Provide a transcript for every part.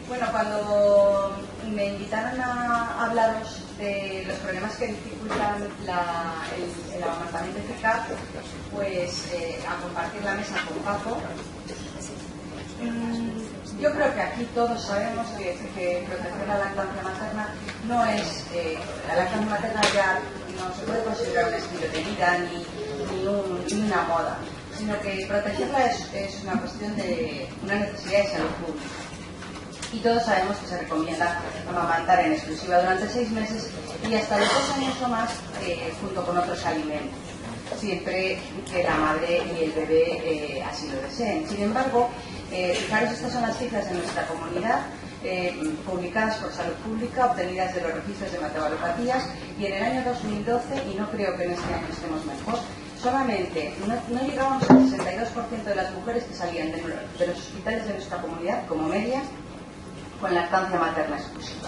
Bueno, cuando me invitaron a hablaros de los problemas que dificultan el amamantamiento eficaz, pues a compartir la mesa con Paco, yo creo que aquí todos sabemos que proteger la lactancia materna no es... la lactancia materna ya no se puede considerar un estilo de vida ni una moda, sino que protegerla es una cuestión de una necesidad de salud pública. Y todos sabemos que se recomienda amamantar en exclusiva durante 6 meses y hasta los 2 años o más junto con otros alimentos, siempre que la madre y el bebé así lo deseen. Sin embargo, fijaros, estas son las cifras de nuestra comunidad, publicadas por Salud Pública, obtenidas de los registros de maternopatía, y en el año 2012, y no creo que en este año estemos mejor, solamente no llegábamos al 62% de las mujeres que salían de los hospitales de nuestra comunidad como media con lactancia materna exclusiva.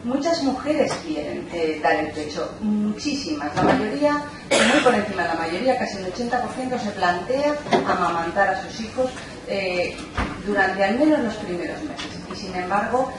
Muchas mujeres quieren dar el pecho, muchísimas, la mayoría, muy por encima de la mayoría, casi el 80% se plantea amamantar a sus hijos durante al menos los primeros meses. Y sin embargo,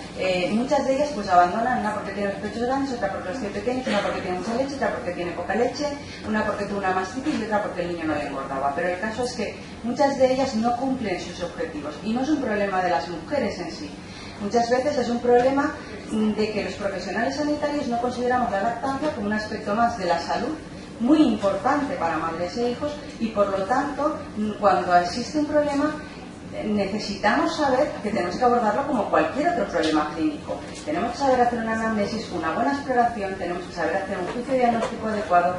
muchas de ellas pues abandonan, una porque tiene los pechos grandes, otra porque los tiene pequeños, una porque tiene mucha leche, otra porque tiene poca leche, una porque tuvo una mastitis y otra porque el niño no le engordaba. Pero el caso es que muchas de ellas no cumplen sus objetivos y no es un problema de las mujeres en sí. Muchas veces es un problema de que los profesionales sanitarios no consideramos la lactancia como un aspecto más de la salud muy importante para madres e hijos, y por lo tanto, cuando existe un problema, necesitamos saber que tenemos que abordarlo como cualquier otro problema clínico. Tenemos que saber hacer una anamnesis, una buena exploración, tenemos que saber hacer un juicio diagnóstico adecuado,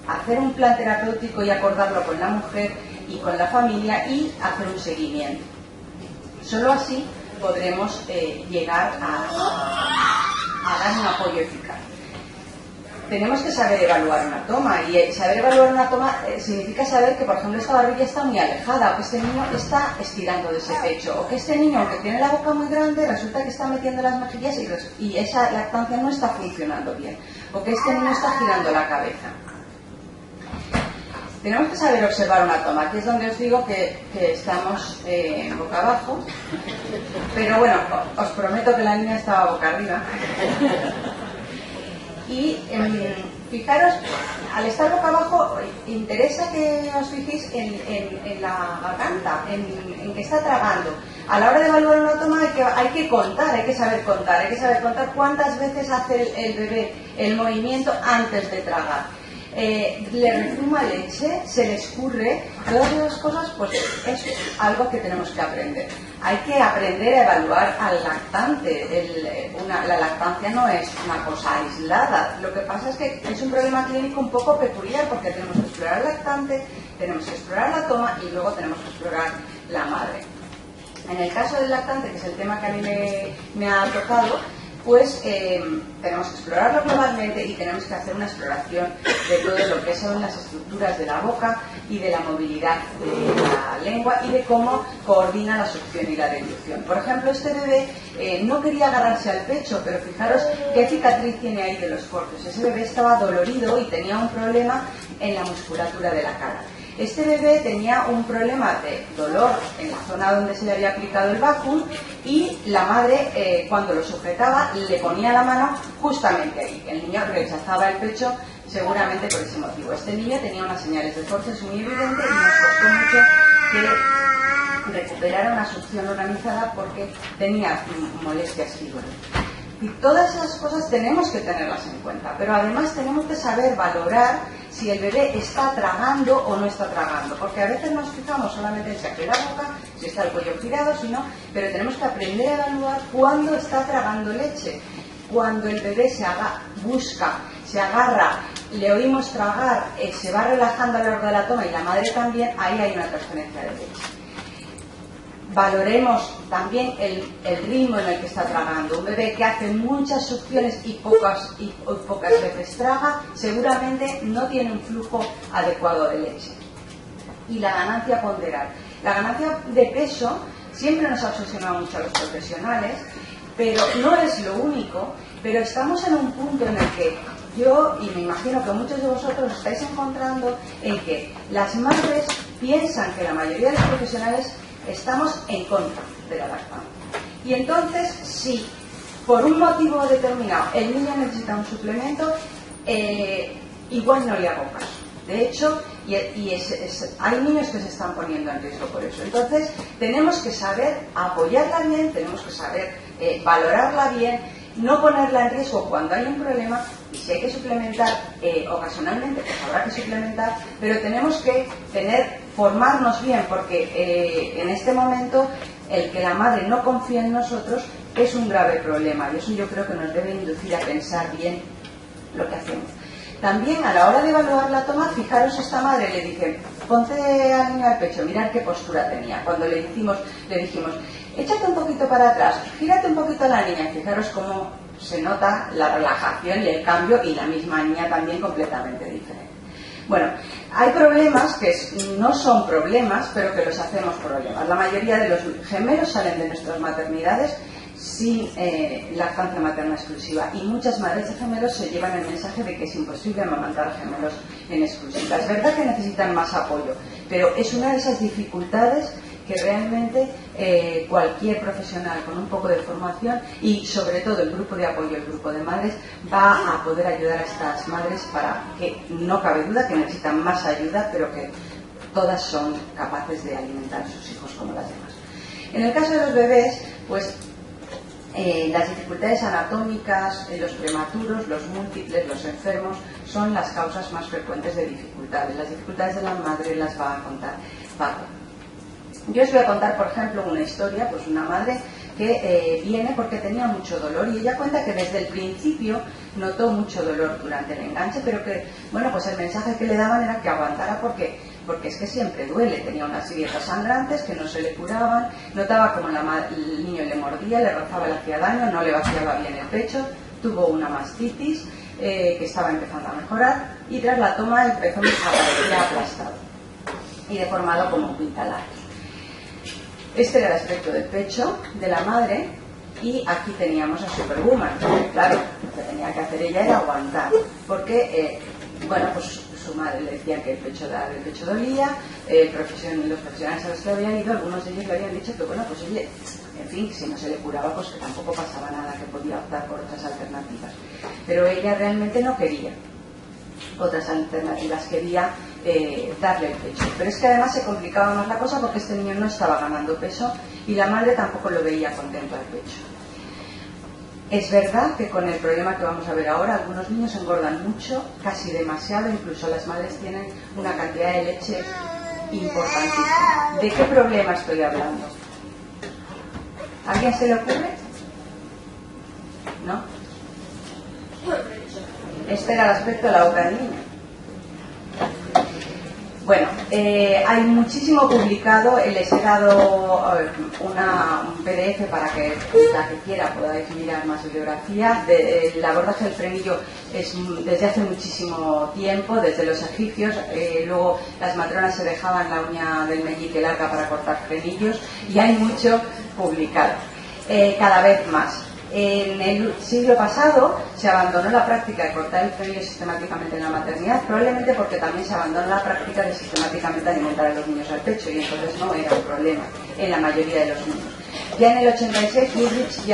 hacer un plan terapéutico y acordarlo con la mujer y con la familia y hacer un seguimiento. Solo así podremos llegar a dar un apoyo eficaz. Tenemos que saber evaluar una toma, y saber evaluar una toma significa saber que, por ejemplo, esta barbilla está muy alejada, o que este niño está estirando de ese pecho, o que este niño, aunque tiene la boca muy grande, resulta que está metiendo las mejillas y esa lactancia no está funcionando bien, o que este niño está girando la cabeza. Tenemos que saber observar una toma. Aquí es donde os digo que estamos boca abajo, pero bueno, os prometo que la niña estaba boca arriba. Y fijaros, al estar boca abajo, interesa que os fijéis en la garganta, en que está tragando. A la hora de evaluar una toma hay que contar, hay que saber contar cuántas veces hace el bebé el movimiento antes de tragar. Le refuma leche, se le escurre, todas esas cosas, pues es algo que tenemos que aprender. Hay que aprender a evaluar al lactante. La lactancia no es una cosa aislada. Lo que pasa es que es un problema clínico un poco peculiar, porque tenemos que explorar el lactante, tenemos que explorar la toma y luego tenemos que explorar la madre. En el caso del lactante, que es el tema que a mí me ha tocado, pues tenemos que explorarlo globalmente y tenemos que hacer una exploración de todo lo que son las estructuras de la boca y de la movilidad de la lengua y de cómo coordina la succión y la deglución. Por ejemplo, este bebé no quería agarrarse al pecho, pero fijaros qué cicatriz tiene ahí de los cortes. Ese bebé estaba dolorido y tenía un problema en la musculatura de la cara. Este bebé tenía un problema de dolor en la zona donde se le había aplicado el vacuum, y la madre, cuando lo sujetaba, le ponía la mano justamente ahí. El niño rechazaba el pecho seguramente por ese motivo. Este niño tenía unas señales de forceps muy evidentes y nos costó mucho que recuperara una succión organizada porque tenía molestias fibroides. Y todas esas cosas tenemos que tenerlas en cuenta, pero además tenemos que saber valorar si el bebé está tragando o no está tragando, porque a veces nos fijamos solamente en si abre la boca, si está el cuello girado, si no, pero tenemos que aprender a evaluar cuándo está tragando leche. Cuando el bebé busca, se agarra, le oímos tragar, se va relajando a lo largo de la toma y la madre también, ahí hay una transferencia de leche. Valoremos también el ritmo en el que está tragando. Un bebé que hace muchas succiones y pocas veces traga, seguramente no tiene un flujo adecuado de leche. Y la ganancia ponderal. La ganancia de peso siempre nos ha obsesionado mucho a los profesionales, pero no es lo único. Pero estamos en un punto en el que yo, y me imagino que muchos de vosotros estáis encontrando, en que las madres piensan que la mayoría de los profesionales estamos en contra de la lactancia. Y entonces, si por un motivo determinado el niño necesita un suplemento, igual no le hago caso. De hecho, hay niños que se están poniendo en riesgo por eso. Entonces, tenemos que saber apoyarla bien, tenemos que saber valorarla bien, no ponerla en riesgo cuando hay un problema, y si hay que suplementar ocasionalmente, pues habrá que suplementar, pero tenemos que formarnos bien, porque en este momento el que la madre no confíe en nosotros es un grave problema, y eso yo creo que nos debe inducir a pensar bien lo que hacemos. También a la hora de evaluar la toma, fijaros, esta madre le dice, ponte al niño al pecho, mirad qué postura tenía. Cuando le dijimos, échate un poquito para atrás, gírate un poquito a la niña, fijaros cómo se nota la relajación y el cambio, y la misma niña también completamente diferente. Bueno, hay problemas que no son problemas, pero que los hacemos problemas. La mayoría de los gemelos salen de nuestras maternidades sin lactancia materna exclusiva, y muchas madres de gemelos se llevan el mensaje de que es imposible amamantar gemelos en exclusiva. Es verdad que necesitan más apoyo, pero es una de esas dificultades que realmente cualquier profesional con un poco de formación, y sobre todo el grupo de apoyo, el grupo de madres, va a poder ayudar a estas madres, para que no cabe duda que necesitan más ayuda, pero que todas son capaces de alimentar a sus hijos como las demás. En el caso de los bebés, pues las dificultades anatómicas, los prematuros, los múltiples, los enfermos, son las causas más frecuentes de dificultades. Las dificultades de la madre las va a contar Paco. Yo os voy a contar, por ejemplo, una historia, pues una madre que viene porque tenía mucho dolor, y ella cuenta que desde el principio notó mucho dolor durante el enganche, pero que, bueno, pues el mensaje que le daban era que aguantara porque es que siempre duele. Tenía unas grietas sangrantes que no se le curaban, notaba como el niño le mordía, le rozaba, le hacía daño, no le vaciaba bien el pecho, tuvo una mastitis que estaba empezando a mejorar, y tras la toma el pezón aparecía aplastado y deformado como un pintalar. Este era el aspecto del pecho de la madre, y aquí teníamos a Superwoman. Claro, lo que tenía que hacer ella era aguantar, porque, bueno, pues su madre le decía que el pecho dolía, los profesionales a los que habían ido, algunos de ellos le habían dicho que, bueno, pues oye, en fin, si no se le curaba, pues que tampoco pasaba nada, que podía optar por otras alternativas. Pero ella realmente no quería otras alternativas, quería darle el pecho. Pero es que además se complicaba más la cosa, porque este niño no estaba ganando peso y la madre tampoco lo veía contento al pecho. Es verdad que con el problema que vamos a ver ahora, algunos niños engordan mucho, casi demasiado, incluso las madres tienen una cantidad de leche importantísima. ¿De qué problema estoy hablando? ¿A alguien se le ocurre? ¿No? Este era el aspecto de la boca del niño. Bueno, hay muchísimo publicado, les he dado un PDF para que la que quiera podáis mirar más bibliografía. El abordaje del frenillo es desde hace muchísimo tiempo, desde los egipcios. Luego las matronas se dejaban la uña del meñique larga para cortar frenillos, y hay mucho publicado, cada vez más. En el siglo pasado se abandonó la práctica de cortar el frenillo sistemáticamente en la maternidad, probablemente porque también se abandonó la práctica de sistemáticamente alimentar a los niños al pecho, y entonces no era un problema en la mayoría de los niños. Ya en el 86 Goodrich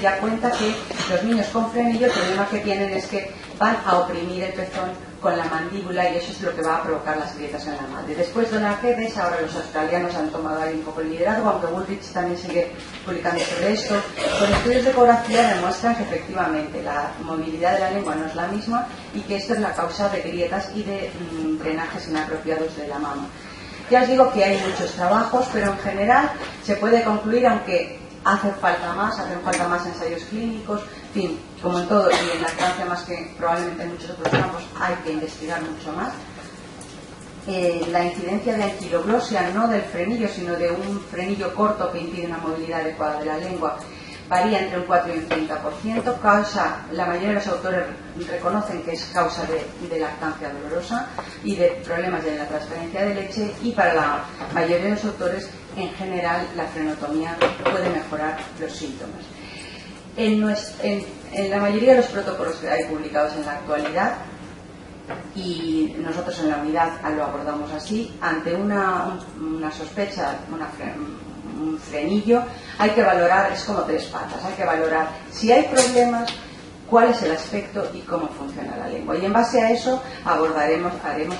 ya cuenta que los niños con frenillo el problema que tienen es que van a oprimir el pezón con la mandíbula, y eso es lo que va a provocar las grietas en la madre. Después Donald Geddes, ahora los australianos han tomado ahí un poco el liderazgo, aunque Woolrich también sigue publicando sobre esto. Con estudios de ecografía demuestran que efectivamente la movilidad de la lengua no es la misma, y que esto es la causa de grietas y de drenajes inapropiados de la mama. Ya os digo que hay muchos trabajos, pero en general se puede concluir, aunque hacen falta más ensayos clínicos, en fin, como en todo, y en lactancia más que probablemente en muchos otros campos, hay que investigar mucho más. La incidencia de anquiloglosia, no del frenillo, sino de un frenillo corto que impide una movilidad adecuada de la lengua, varía entre un 4 y un 30%. La mayoría de los autores reconocen que es causa de lactancia dolorosa y de problemas de la transferencia de leche, y para la mayoría de los autores, en general, la frenotomía puede mejorar los síntomas. En la mayoría de los protocolos que hay publicados en la actualidad, y nosotros en la unidad lo abordamos así, ante una sospecha, un frenillo, hay que valorar, es como 3 patas, hay que valorar si hay problemas, cuál es el aspecto y cómo funciona la lengua. Y en base a eso haremos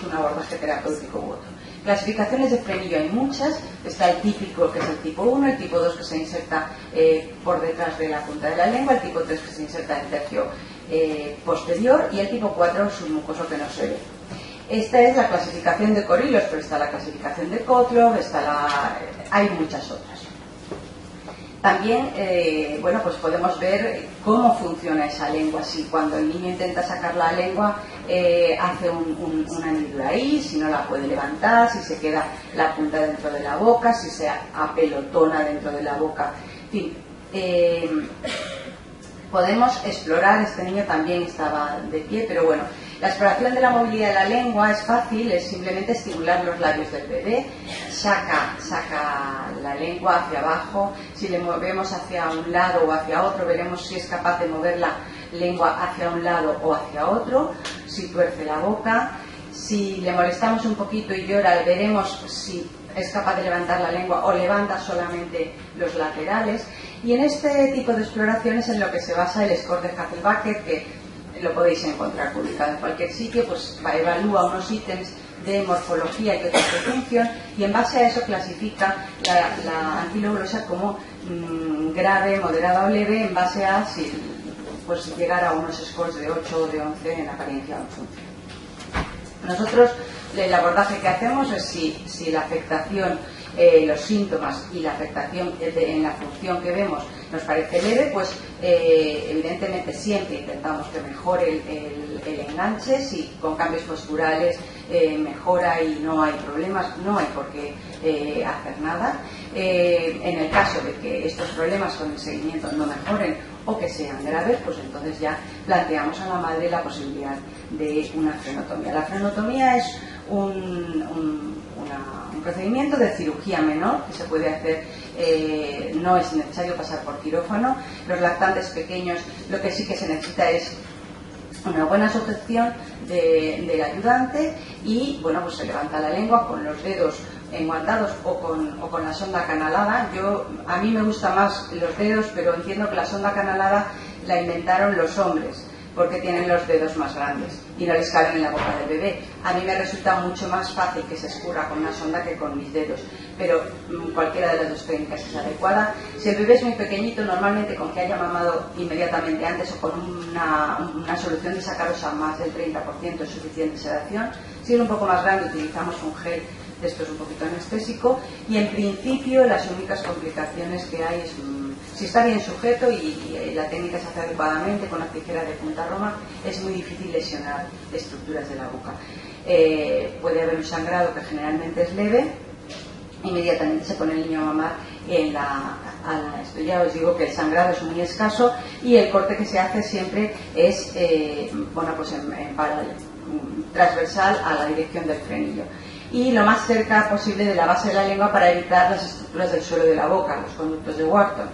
un abordaje terapéutico u otro. Clasificaciones de frenillo hay muchas. Está el típico, que es el tipo 1, el tipo 2 que se inserta por detrás de la punta de la lengua, el tipo 3 que se inserta en el tercio posterior y el tipo 4 submucoso que no se ve. Esta es la clasificación de Coryllos, pero está la clasificación de Kotlov, hay muchas otras. También, bueno, pues podemos ver cómo funciona esa lengua. Si cuando el niño intenta sacar la lengua hace una hendidura ahí, si no la puede levantar, si se queda la punta dentro de la boca, si se apelotona dentro de la boca. En fin, podemos explorar. Este niño también estaba de pie, pero bueno, la exploración de la movilidad de la lengua es fácil, es simplemente estimular los labios del bebé, saca la lengua hacia abajo, si le movemos hacia un lado o hacia otro, veremos si es capaz de mover la lengua hacia un lado o hacia otro, si tuerce la boca, si le molestamos un poquito y llora, veremos si es capaz de levantar la lengua o levanta solamente los laterales. Y en este tipo de exploraciones en lo que se basa el score de Hasselbacher, que lo podéis encontrar publicado en cualquier sitio, pues evalúa unos ítems de morfología y otros de función, y en base a eso clasifica la anquiloglosia como grave, moderada o leve, en base a si pues llegar a unos scores de 8 o de 11 en apariencia o en función. Nosotros el abordaje que hacemos es si la afectación, los síntomas y la afectación en la función que vemos nos parece leve, pues evidentemente siempre intentamos que mejore el enganche. Si con cambios posturales mejora y no hay problemas, no hay por qué hacer nada. En el caso de que estos problemas con el seguimiento no mejoren o que sean graves, pues entonces ya planteamos a la madre la posibilidad de una frenotomía. La frenotomía es un procedimiento de cirugía menor que se puede hacer, no es necesario pasar por quirófano. Los lactantes pequeños, lo que sí que se necesita es una buena sujeción del ayudante y, bueno, pues se levanta la lengua con los dedos enguantados o con la sonda acanalada. A mí me gusta más los dedos, pero entiendo que la sonda acanalada la inventaron los hombres porque tienen los dedos más grandes y no les caben en la boca del bebé. A mí me resulta mucho más fácil que se escurra con una sonda que con mis dedos, pero cualquiera de las dos técnicas es adecuada. Si el bebé es muy pequeñito, normalmente con que haya mamado inmediatamente antes o con una solución de sacarosa más del 30% es suficiente sedación. Si es un poco más grande, utilizamos un gel de estos un poquito anestésico, y en principio las únicas complicaciones que hay es si está bien sujeto y la técnica se hace adecuadamente con la tijera de punta roma, es muy difícil lesionar estructuras de la boca. Puede haber un sangrado que generalmente es leve, inmediatamente se pone el niño a mamar esto ya os digo que el sangrado es muy escaso y el corte que se hace siempre es bueno, pues transversal a la dirección del frenillo y lo más cerca posible de la base de la lengua para evitar las estructuras del suelo de la boca, los conductos de Wharton.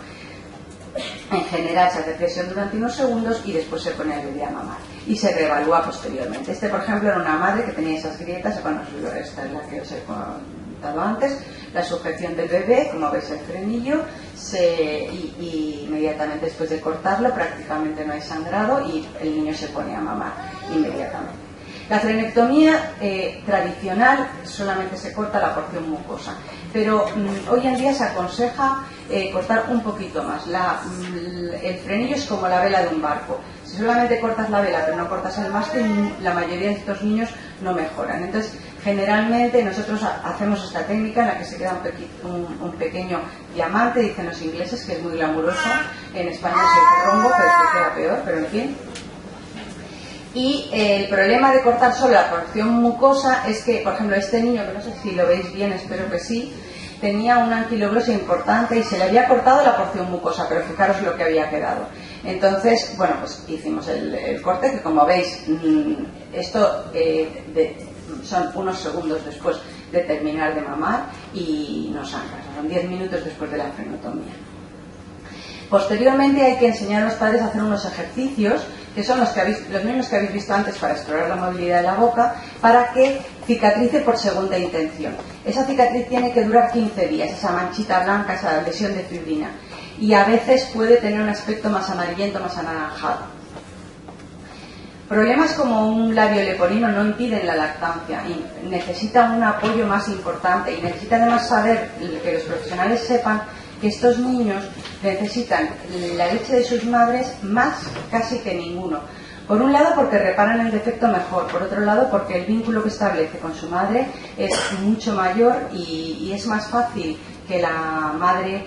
En general se hace presión durante unos segundos y después se pone el bebé a mamar y se reevalúa posteriormente. Este, por ejemplo, era una madre que tenía esas grietas. Bueno, esta es la que os he contado antes. La sujeción del bebé, como veis el frenillo, y inmediatamente después de cortarlo prácticamente no hay sangrado y el niño se pone a mamar inmediatamente. La frenectomía tradicional solamente se corta la porción mucosa, pero hoy en día se aconseja cortar un poquito más. El frenillo es como la vela de un barco. Si solamente cortas la vela pero no cortas el mástil, la mayoría de estos niños no mejoran. Entonces, generalmente nosotros hacemos esta técnica en la que se queda un pequeño diamante, dicen los ingleses, que es muy glamuroso. En España se dice rombo, pero se queda peor, pero en fin. Y el problema de cortar solo la porción mucosa es que, por ejemplo, este niño, que no sé si lo veis bien, espero que sí, tenía una anquiloglosia importante y se le había cortado la porción mucosa, pero fijaros lo que había quedado. Entonces, bueno, pues hicimos el corte, que como veis, esto son unos segundos después de terminar de mamar y no sangra, son 10 minutos después de la frenotomía. Posteriormente hay que enseñar a los padres a hacer unos ejercicios que son los mismos que habéis visto antes para explorar la movilidad de la boca, para que cicatrice por segunda intención. Esa cicatriz tiene que durar 15 días, esa manchita blanca, esa lesión de fibrina, y a veces puede tener un aspecto más amarillento, más anaranjado. Problemas como un labio leporino no impiden la lactancia y necesitan un apoyo más importante, y necesita además saber, que los profesionales sepan, que estos niños necesitan la leche de sus madres más casi que ninguno. Por un lado porque reparan el defecto mejor, por otro lado porque el vínculo que establece con su madre es mucho mayor y es más fácil que la madre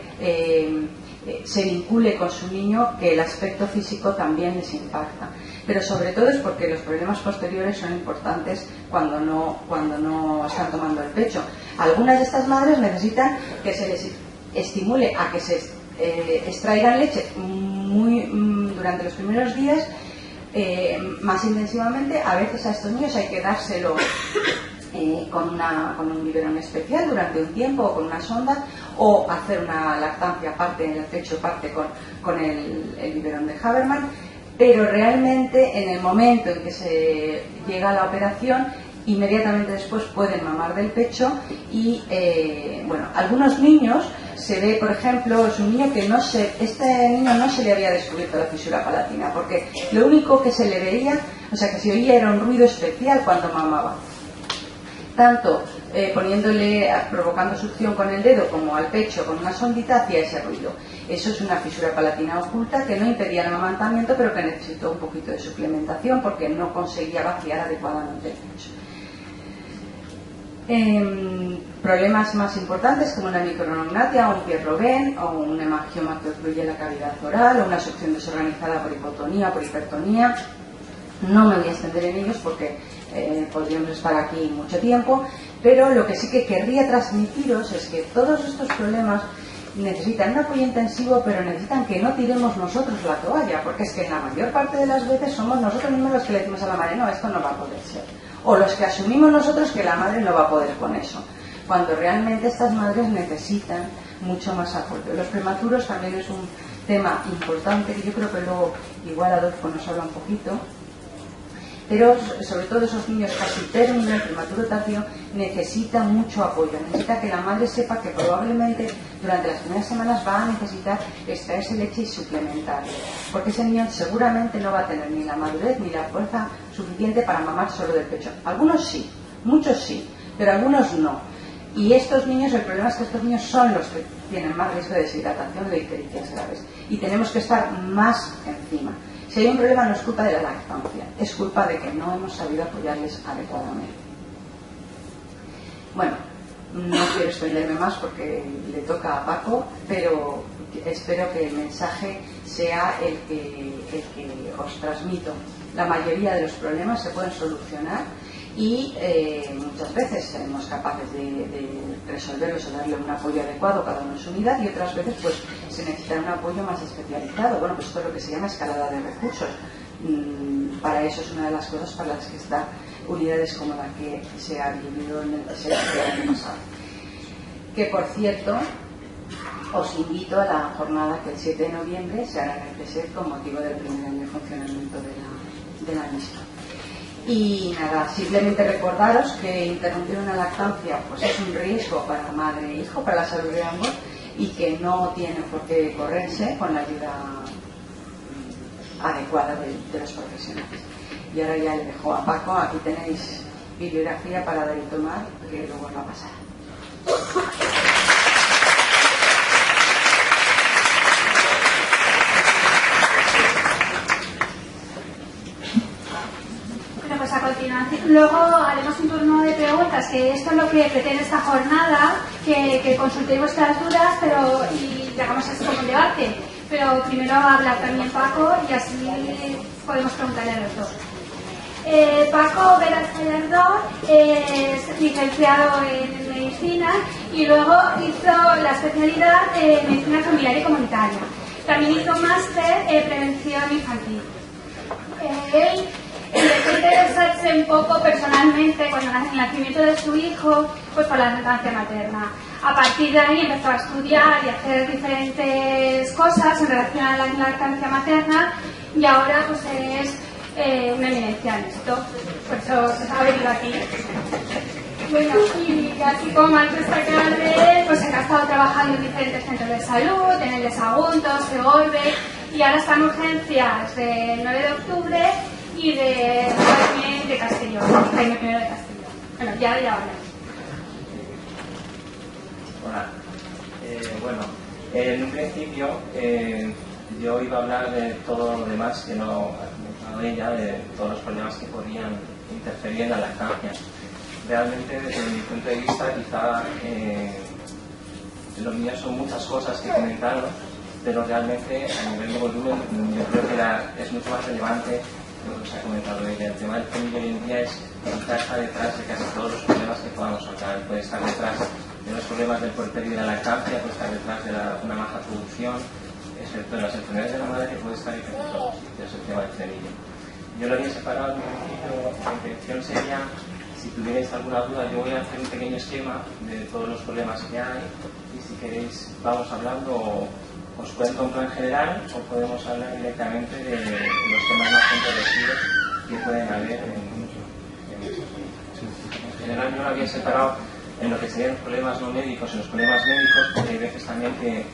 se vincule con su niño, que el aspecto físico también les impacta. Pero sobre todo es porque los problemas posteriores son importantes cuando no están tomando el pecho. Algunas de estas madres necesitan que se les estimule a que se extraigan leche durante los primeros días, más intensivamente. A veces a estos niños hay que dárselo con un biberón especial durante un tiempo, o con una sonda, o hacer una lactancia parte en el pecho, parte con el biberón de Habermann. Pero realmente en el momento en que se llega a la operación, inmediatamente después pueden mamar del pecho. Y algunos niños se ve, por ejemplo, es un niño que este niño no se le había descubierto la fisura palatina, porque lo único que se le veía, o sea, que se oía, era un ruido especial cuando mamaba. Tanto provocando succión con el dedo, como al pecho con una sondita, hacía ese ruido. Eso es una fisura palatina oculta que no impedía el amamantamiento, pero que necesitó un poquito de suplementación porque no conseguía vaciar adecuadamente el pecho. Problemas más importantes como una micronognatia, un Pierre-Robin, o un hemangioma que obstruye la cavidad oral, o una succión desorganizada por hipotonía, por hipertonía. No me voy a extender en ellos porque podríamos estar aquí mucho tiempo, pero lo que sí que querría transmitiros es que todos estos problemas necesitan un apoyo intensivo, pero necesitan que no tiremos nosotros la toalla, porque es que en la mayor parte de las veces somos nosotros mismos los que le decimos a la madre: no, esto no va a poder ser, o los que asumimos nosotros que la madre no va a poder con eso, cuando realmente estas madres necesitan mucho más apoyo. Los prematuros también es un tema importante, que yo creo que luego igual Adolfo nos habla un poquito. Pero sobre todo esos niños casi término, el prematuro tardío, necesitan mucho apoyo. Necesita que la madre sepa que probablemente durante las primeras semanas va a necesitar extraerse leche y suplementarle, porque ese niño seguramente no va a tener ni la madurez ni la fuerza suficiente para mamar solo del pecho. Algunos sí, muchos sí, pero algunos no. Y estos niños, el problema es que estos niños son los que tienen más riesgo de deshidratación o de ictericias graves, y tenemos que estar más encima. Si hay un problema, no es culpa de la lactancia, es culpa de que no hemos sabido apoyarles adecuadamente. Bueno, no quiero extenderme más porque le toca a Paco, pero espero que el mensaje sea el que os transmito. La mayoría de los problemas se pueden solucionar y muchas veces seremos capaces de resolverlos o darle un apoyo adecuado cada uno en su unidad, y otras veces pues se necesita un apoyo más especializado. Bueno, pues esto es lo que se llama escalada de recursos. Para eso es una de las cosas para las que están unidades como la que se ha vivido en el año pasado. Que por cierto, os invito a la jornada que el 7 de noviembre se hará en el CSEC con motivo del primer año de funcionamiento de la misma. Y nada, simplemente recordaros que interrumpir una lactancia pues es un riesgo para madre e hijo, para la salud de ambos, y que no tiene por qué correrse con la ayuda adecuada de los profesionales. Y ahora ya le dejo a Paco. Aquí tenéis bibliografía para dar y tomar, que luego os va a pasar. Pues a continuación, luego haremos un turno de preguntas, que esto es lo que pretende esta jornada, que consultemos las dudas y hagamos así como un debate. Pero primero va a hablar también Paco y así podemos preguntarle a los dos. Paco Veras Gallardón es licenciado en medicina y luego hizo la especialidad de medicina familiar y comunitaria. También hizo un máster en prevención infantil. Él empezó a interesarse un poco personalmente con el nacimiento de su hijo, pues por la lactancia materna. A partir de ahí empezó a estudiar y a hacer diferentes cosas en relación a la lactancia materna y ahora pues es una eminencia en esto, por eso ha venido aquí. Bueno, y así como más destacar de él, pues él ha estado trabajando en diferentes centros de salud, en el de Sagunto, Segorbe, y ahora está en urgencias del 9 de octubre y de Jaime de Castellón, Jaime I de Castellón. Bueno, ya hablamos. Hola. Bueno, en un principio yo iba a hablar de todo lo demás que no ha hablado ella, de todos los problemas que podrían interferir en la lactancia. Realmente, desde mi punto de vista, quizá los niños son muchas cosas que comentaron, pero realmente a nivel de volumen yo creo que es mucho más relevante lo que se ha comentado ella. El tema del femillo hoy en día quizá está detrás de casi todos los problemas que podamos hablar. Puede estar detrás de los problemas del puerperio y de la lactancia, puede estar detrás de una baja producción, excepto en las enfermedades de la madre, que puede estar en todos los sitios el tema del femillo. Yo lo había separado en un principio, la intención sería, si tuvierais alguna duda, yo voy a hacer un pequeño esquema de todos los problemas que hay, y si queréis vamos hablando, o os cuento un plan general, o podemos hablar directamente de los temas más controvertidos que pueden haber en general. Yo lo había separado en lo que serían los problemas no médicos y los problemas médicos, porque hay veces también que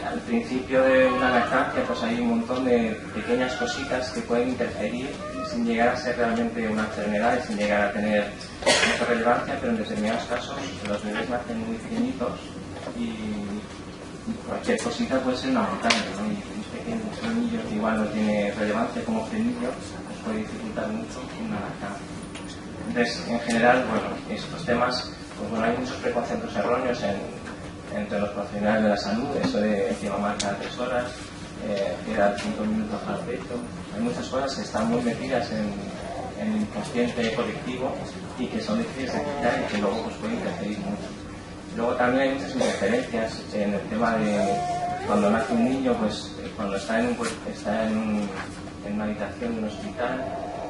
al principio de una lactancia pues hay un montón de pequeñas cositas que pueden interferir sin llegar a ser realmente una enfermedad y sin llegar a tener mucha relevancia, pero en determinados casos los bebés nacen muy pequeñitos y cualquier cosita puede ser una montaña, ¿no? Y un pequeño frenillo que igual no tiene relevancia como frenillo pues puede dificultar mucho una lactancia. Entonces, en general, bueno, estos temas, pues bueno, hay muchos preconceptos erróneos entre los profesionales de la salud, eso de que mamar cada 3 horas, que dar 5 minutos al pecho. Hay muchas cosas que están muy metidas en el inconsciente colectivo y que son difíciles de quitar y que luego pues, pueden interferir mucho. Luego también hay muchas interferencias en el tema de cuando nace un niño, pues cuando está en una habitación de un hospital,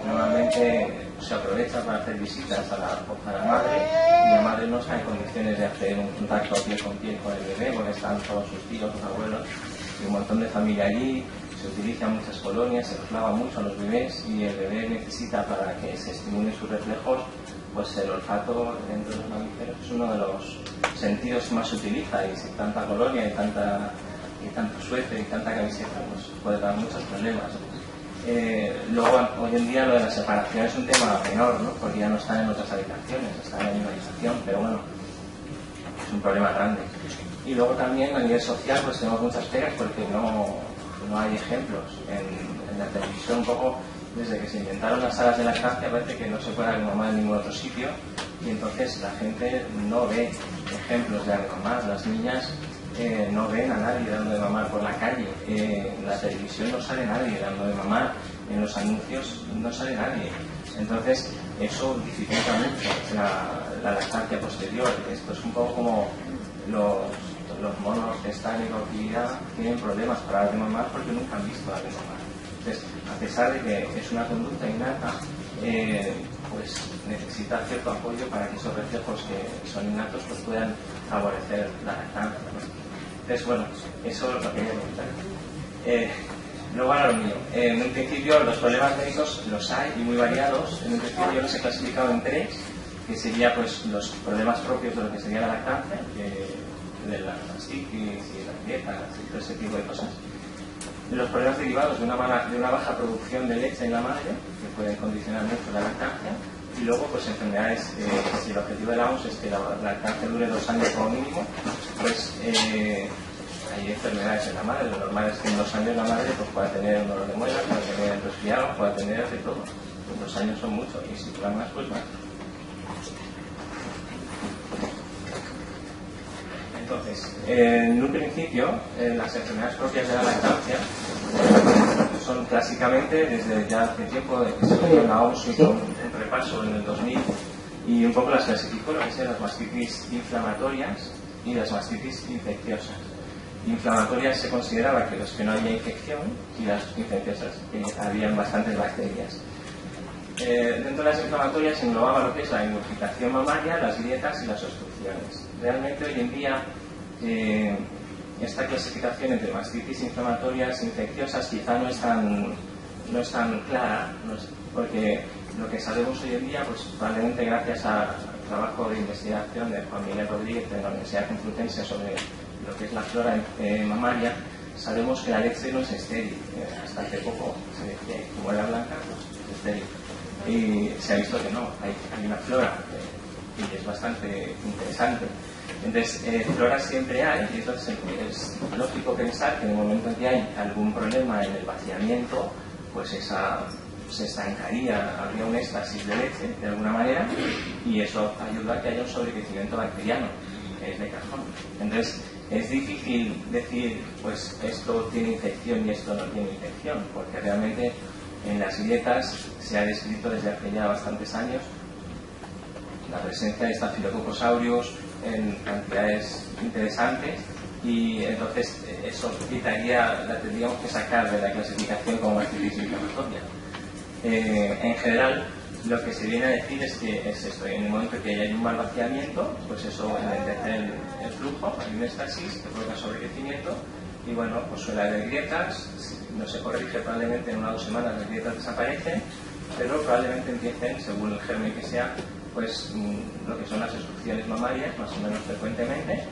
normalmente se aprovecha para hacer visitas a la madre y la madre no está en condiciones de hacer un contacto piel con el bebé porque están todos sus tíos, sus abuelos y un montón de familia allí. Se utilizan muchas colonias, se los lava mucho a los bebés y el bebé necesita, para que se estimulen sus reflejos, pues el olfato dentro de los mamíferos es uno de los sentidos que más se utiliza, y si tanta colonia y tanto suéter y tanta camiseta pues puede dar muchos problemas. Luego hoy en día lo de la separación es un tema menor, ¿no? Porque ya no están en otras habitaciones, están en la misma habitación, pero bueno, es un problema grande. Y luego también a nivel social pues tenemos muchas pegas porque no hay ejemplos en la televisión. Un poco desde que se inventaron las salas de lactancia parece que no se puede agremamar en ningún otro sitio, y entonces la gente no ve ejemplos de agremamar. Las niñas no ven a nadie dando de mamar por la calle, en la televisión no sale nadie dando de mamar, en los anuncios no sale nadie. Entonces eso dificulta mucho la lactancia posterior. Esto es un poco como los monos que están en cautividad tienen problemas para dar de mamar porque nunca han visto dar de mamar. Entonces, a pesar de que es una conducta innata, pues necesita cierto apoyo para que esos reflejos que son innatos pues puedan favorecer la lactancia, ¿no? Entonces, bueno, eso es lo que quería comentar. Luego ahora lo mío. En un principio los problemas médicos los hay y muy variados. En un principio yo los he clasificado en 3, que sería pues los problemas propios de lo que sería la lactancia, de la mastitis y la dieta y todo ese tipo de cosas. Los problemas derivados de una baja producción de leche en la madre, que pueden condicionar mucho la lactancia. Y luego pues enfermedades, si el objetivo de la OMS es que la lactancia dure 2 años como mínimo, pues hay enfermedades en la madre. Lo normal es que en 2 años la madre pues pueda tener un dolor de muela, pueda tener resfriado, pueda tener de todo. Pues 2 años son mucho, y si duran más, pues más. Entonces, en un principio, las enfermedades propias de la lactancia son clásicamente, desde ya hace tiempo, de que se dio la OMS hizo un repaso en el 2000 y un poco las clasificó, lo que sean las mastitis inflamatorias y las mastitis infecciosas. Inflamatorias se consideraba que los que no había infección, y las infecciosas que habían bastantes bacterias. Dentro de las inflamatorias se englobaba lo que es la intoxicación mamaria, las grietas y las obstrucciones. Realmente hoy en día esta clasificación entre mastitis inflamatorias, infecciosas, quizá no es tan clara, porque lo que sabemos hoy en día, pues probablemente gracias al trabajo de investigación de Juan Miguel Rodríguez de la Universidad Complutense sobre lo que es la flora mamaria, sabemos que la leche no es estéril. Hasta hace poco se decía que como era blanca, pues es estéril. Y se ha visto que no, hay una flora y es bastante interesante. Entonces, flora siempre hay, y entonces es lógico pensar que en el momento en que hay algún problema en el vaciamiento, pues se estancaría, habría un éxtasis de leche de alguna manera, y eso ayuda a que haya un sobrecrecimiento bacteriano, que es de cajón. Entonces, es difícil decir, pues esto tiene infección y esto no tiene infección, porque realmente en las grietas se ha descrito desde hace ya bastantes años la presencia de Staphylococcus aureus en cantidades interesantes, y entonces eso la tendríamos que sacar de la clasificación como mastitis inflamatoria. En general, lo que se viene a decir es que es esto: en el momento que hay un mal vaciamiento, pues eso enlentece el flujo, hay un éxtasis que provoca sobrecrecimiento, y bueno, pues suele haber grietas. No se corrige, probablemente en 1 o 2 semanas las grietas desaparecen, pero probablemente empiecen, según el germen que sea, pues lo que son las obstrucciones mamarias, más o menos frecuentemente,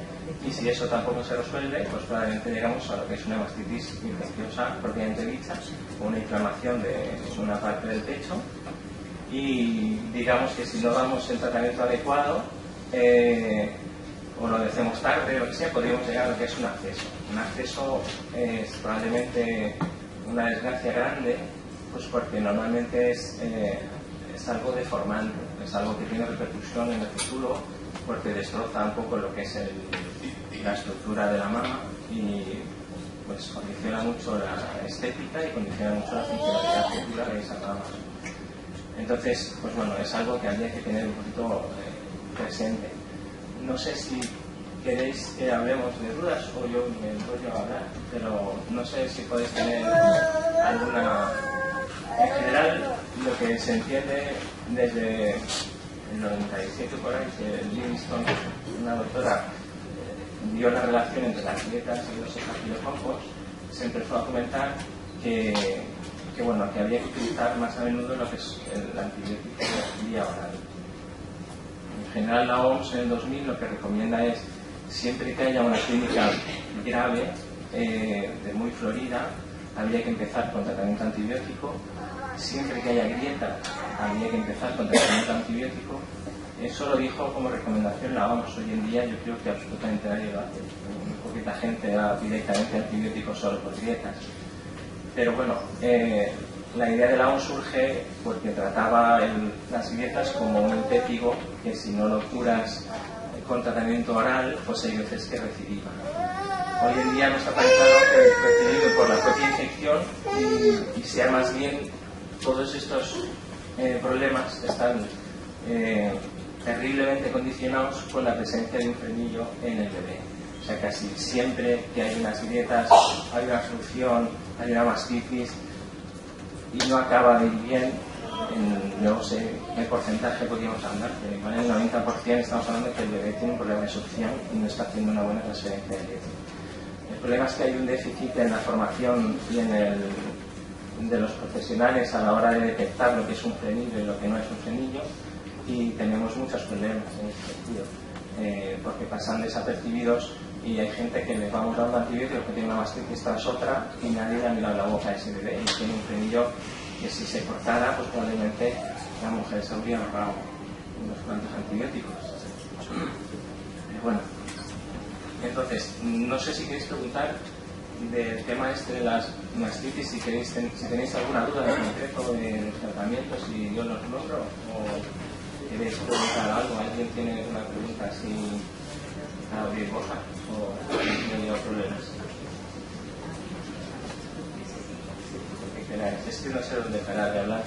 y si eso tampoco se resuelve, pues probablemente llegamos a lo que es una mastitis infecciosa propiamente dicha, o una inflamación de una parte del pecho, y digamos que si no damos el tratamiento adecuado, o lo hacemos tarde, o lo que sea, podríamos llegar a lo que es un acceso. Un acceso es probablemente una desgracia grande, pues porque normalmente es algo deformante, es algo que tiene repercusión en el futuro, porque destroza un poco lo que es la estructura de la mama, y pues condiciona mucho la estética y condiciona mucho la funcionalidad futura de esa mama. Entonces, pues bueno, es algo que habría que tener un poquito presente. No sé si queréis que hablemos de dudas o yo me enrollo a hablar, pero no sé si podéis tener alguna... En general, lo que se entiende desde el 97 por ahí, que Livingston, una doctora, vio la relación entre las grietas y los estafilococos, se empezó a comentar que había que utilizar más a menudo lo que es el antibiótico vía oral. En general, la OMS en el 2000 lo que recomienda es, siempre que haya una clínica grave, de muy florida, habría que empezar con tratamiento antibiótico. Siempre que haya grietas, habría que empezar con tratamiento antibiótico. Eso lo dijo como recomendación la OMS. Hoy en día yo creo que absolutamente nadie lo hace. Muy poquita gente da directamente antibióticos solo por grietas. Pero bueno, la idea de la OMS surge porque trataba las grietas como un péptigo que si no lo curas con tratamiento oral, pues hay veces que recidiva. Hoy en día nos ha parecido que recidive por la propia infección y sea más bien todos estos problemas están terriblemente condicionados con la presencia de un frenillo en el bebé. O sea, casi siempre que hay unas grietas, hay una obstrucción, hay una mastitis y no acaba de ir bien, no sé qué porcentaje podríamos hablar, pero igual en el 90% estamos hablando de que el bebé tiene un problema de succión y no está haciendo una buena transferencia de leche. El problema es que hay un déficit en la formación y de los profesionales a la hora de detectar lo que es un frenillo y lo que no es un frenillo, y tenemos muchos problemas en este sentido, porque pasan desapercibidos y hay gente que le vamos dando antibióticos que tiene una mastitis tras otra y nadie le ha mirado la boca a ese bebé y tiene un frenillo que si se cortara, pues probablemente la mujer se habría ahorrado unos cuantos antibióticos. Bueno, entonces, no sé si queréis preguntar del tema este de las mastitis, si tenéis alguna duda en concreto de los tratamientos, si yo los nombro, o queréis preguntar algo. ¿Alguien tiene una pregunta así a abrir boca o no hay problemas? Es que no sé dónde parar de hablar.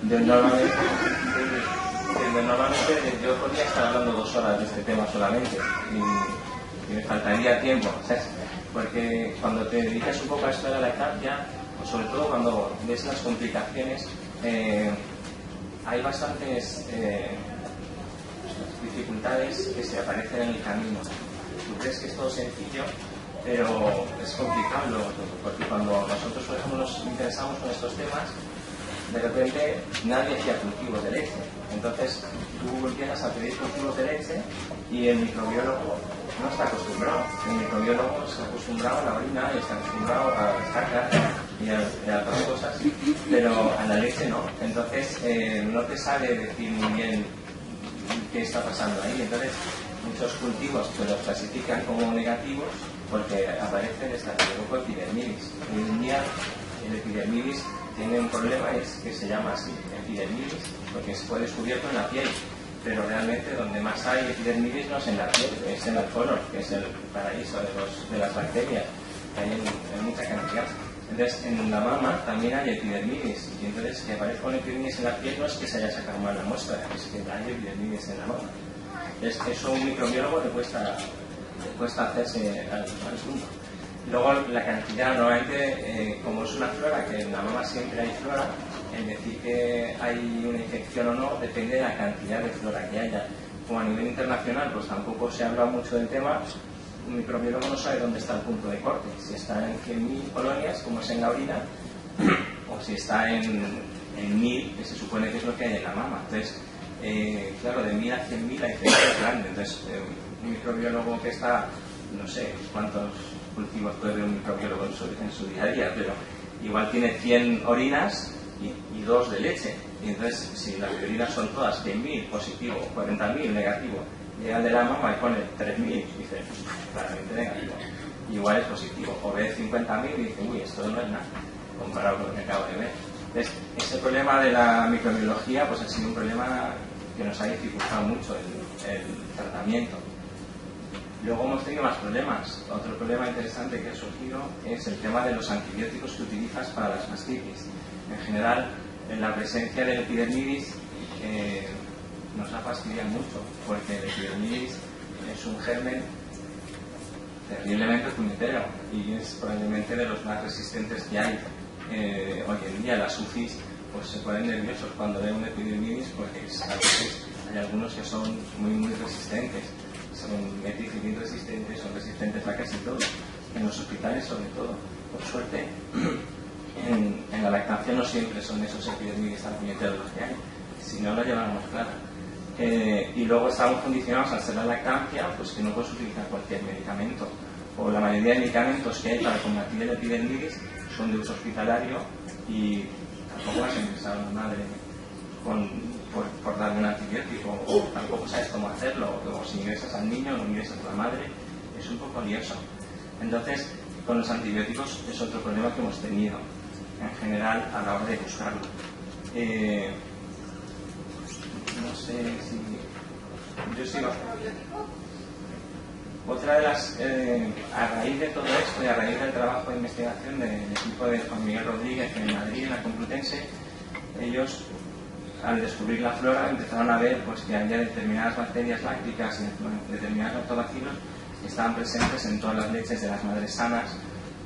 Normalmente yo podría estar hablando 2 horas de este tema solamente y me faltaría tiempo, ¿sabes? Porque cuando te dedicas un poco a esto de la lactancia, pues sobre todo cuando ves las complicaciones, hay bastantes dificultades que se aparecen en el camino. Tú crees que es todo sencillo pero es complicado luego todo, porque cuando nosotros, por ejemplo, nos interesamos con estos temas, de repente nadie hacía cultivos de leche. Entonces tú empiezas a pedir cultivos de leche y el microbiólogo no está acostumbrado. El microbiólogo está acostumbrado a la orina y está acostumbrado a las cacas y a otras cosas, pero a la leche no. Entonces no te sabe decir muy bien qué está pasando ahí. Entonces muchos cultivos pues los clasifican como negativos porque aparece el estafilococo epidermidis. Hoy en día el epidermidis tiene un problema, es que se llama así, epidermidis, porque fue descubierto en la piel, pero realmente donde más hay epidermidis no es en la piel, es en el colon, que es el paraíso de las bacterias, que hay en mucha cantidad. Entonces en la mama también hay epidermidis, y entonces que aparezca un epidermidis en la piel no es que se haya sacado mal la muestra, es que hay epidermidis en la mama. Eso a un microbiólogo le cuesta hacerse al asunto. Luego la cantidad, normalmente, como es una flora, que en la mama siempre hay flora, el decir que hay una infección o no depende de la cantidad de flora que haya. Como a nivel internacional, pues tampoco se habla mucho del tema, un microbiólogo no sabe dónde está el punto de corte, si está en 100.000 colonias, como es en la orina, o si está en 1.000, que se supone que es lo que hay en la mama. Entonces, claro, de 1.000 a 100.000 la diferencia es grande. Entonces, un microbiólogo que está, no sé cuántos cultivos puede ver un microbiólogo en su día a día, pero igual tiene 100 orinas y 2 de leche. Y entonces, si las orinas son todas 100.000 positivo, 40.000 negativo, llega de la mama y pone 3.000 y dice, claramente negativo. Igual es positivo. O ve 50.000 y dice, uy, esto no es nada, comparado con lo que acabo de ver. Entonces, ese problema de la microbiología pues ha sido un problema que nos ha dificultado mucho el tratamiento. Luego hemos tenido más problemas. Otro problema interesante que ha surgido es el tema de los antibióticos que utilizas para las mastitis. En general, en la presencia del epidermidis nos ha fastidiado mucho, porque el epidermidis es un germen terriblemente puñetero y es probablemente de los más resistentes que hay. Hoy en día las UCIs pues se ponen nerviosos cuando ven un epidermidis porque a veces hay algunos que son muy resistentes. Son meticilin resistentes, son resistentes a casi todo, en los hospitales sobre todo. Por suerte, en la lactancia no siempre son esos epidermidis tan puñeteros los que hay, si no lo llevamos claro. Y luego estamos condicionados al ser la lactancia, pues que no puedes utilizar cualquier medicamento, o la mayoría de medicamentos que hay para combatir el epidermidis son de uso hospitalario y tampoco vas a ingresar a una madre por darle un antibiótico, o tampoco sabes cómo hacerlo, o si ingresas al niño o no ingresas a la madre, es un poco lioso. Entonces, con los antibióticos es otro problema que hemos tenido en general a la hora de buscarlo. No sé si... Yo sigo. Otra de las... a raíz de todo esto y a raíz del trabajo de investigación del equipo de Juan Miguel Rodríguez en Madrid, en la Complutense, ellos, al descubrir la flora, empezaron a ver pues, que había determinadas bacterias lácticas y determinados lactobacilos que estaban presentes en todas las leches de las madres sanas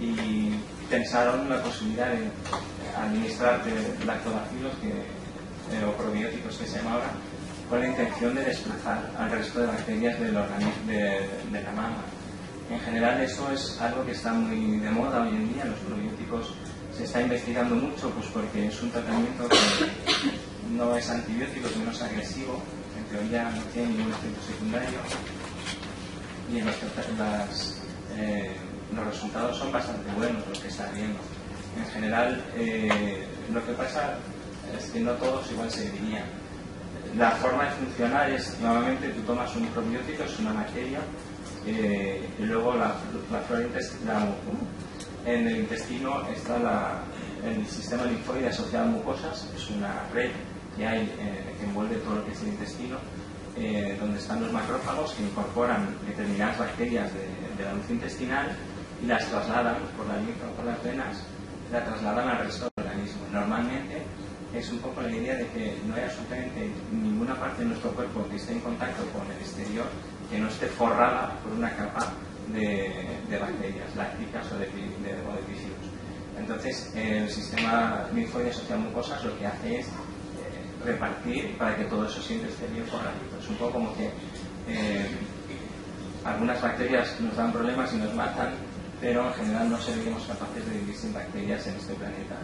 y pensaron la posibilidad de administrar lactobacilos o probióticos que se llama ahora, con la intención de desplazar al resto de bacterias del organismo de la mama. En general eso es algo que está muy de moda hoy en día. Los probióticos se está investigando mucho pues porque es un tratamiento que no es antibiótico, que no es agresivo, en teoría no tiene ningún efecto secundario y los resultados son bastante buenos los que están viendo. En general lo que pasa es que no todos igual se dirían. La forma de funcionar es, normalmente tú tomas un probiótico, es una bacteria, y luego la flora intestinal, en el intestino está el sistema linfoide asociado a mucosas, es una red que hay que envuelve todo lo que es el intestino, donde están los macrófagos que incorporan determinadas bacterias de la luz intestinal y las trasladan por la linfa o por las venas, la trasladan al resto del organismo. Normalmente es un poco la idea de que no hay absolutamente ninguna parte de nuestro cuerpo que esté en contacto con el exterior que no esté forrada por una capa de bacterias lácticas o de bacillus. Entonces, el sistema linfoide asociado a mucosas lo que hace es repartir para que todo eso siempre esté bien forradito. Es un poco como que algunas bacterias nos dan problemas y nos matan, pero en general no seríamos capaces de vivir sin bacterias en este planeta.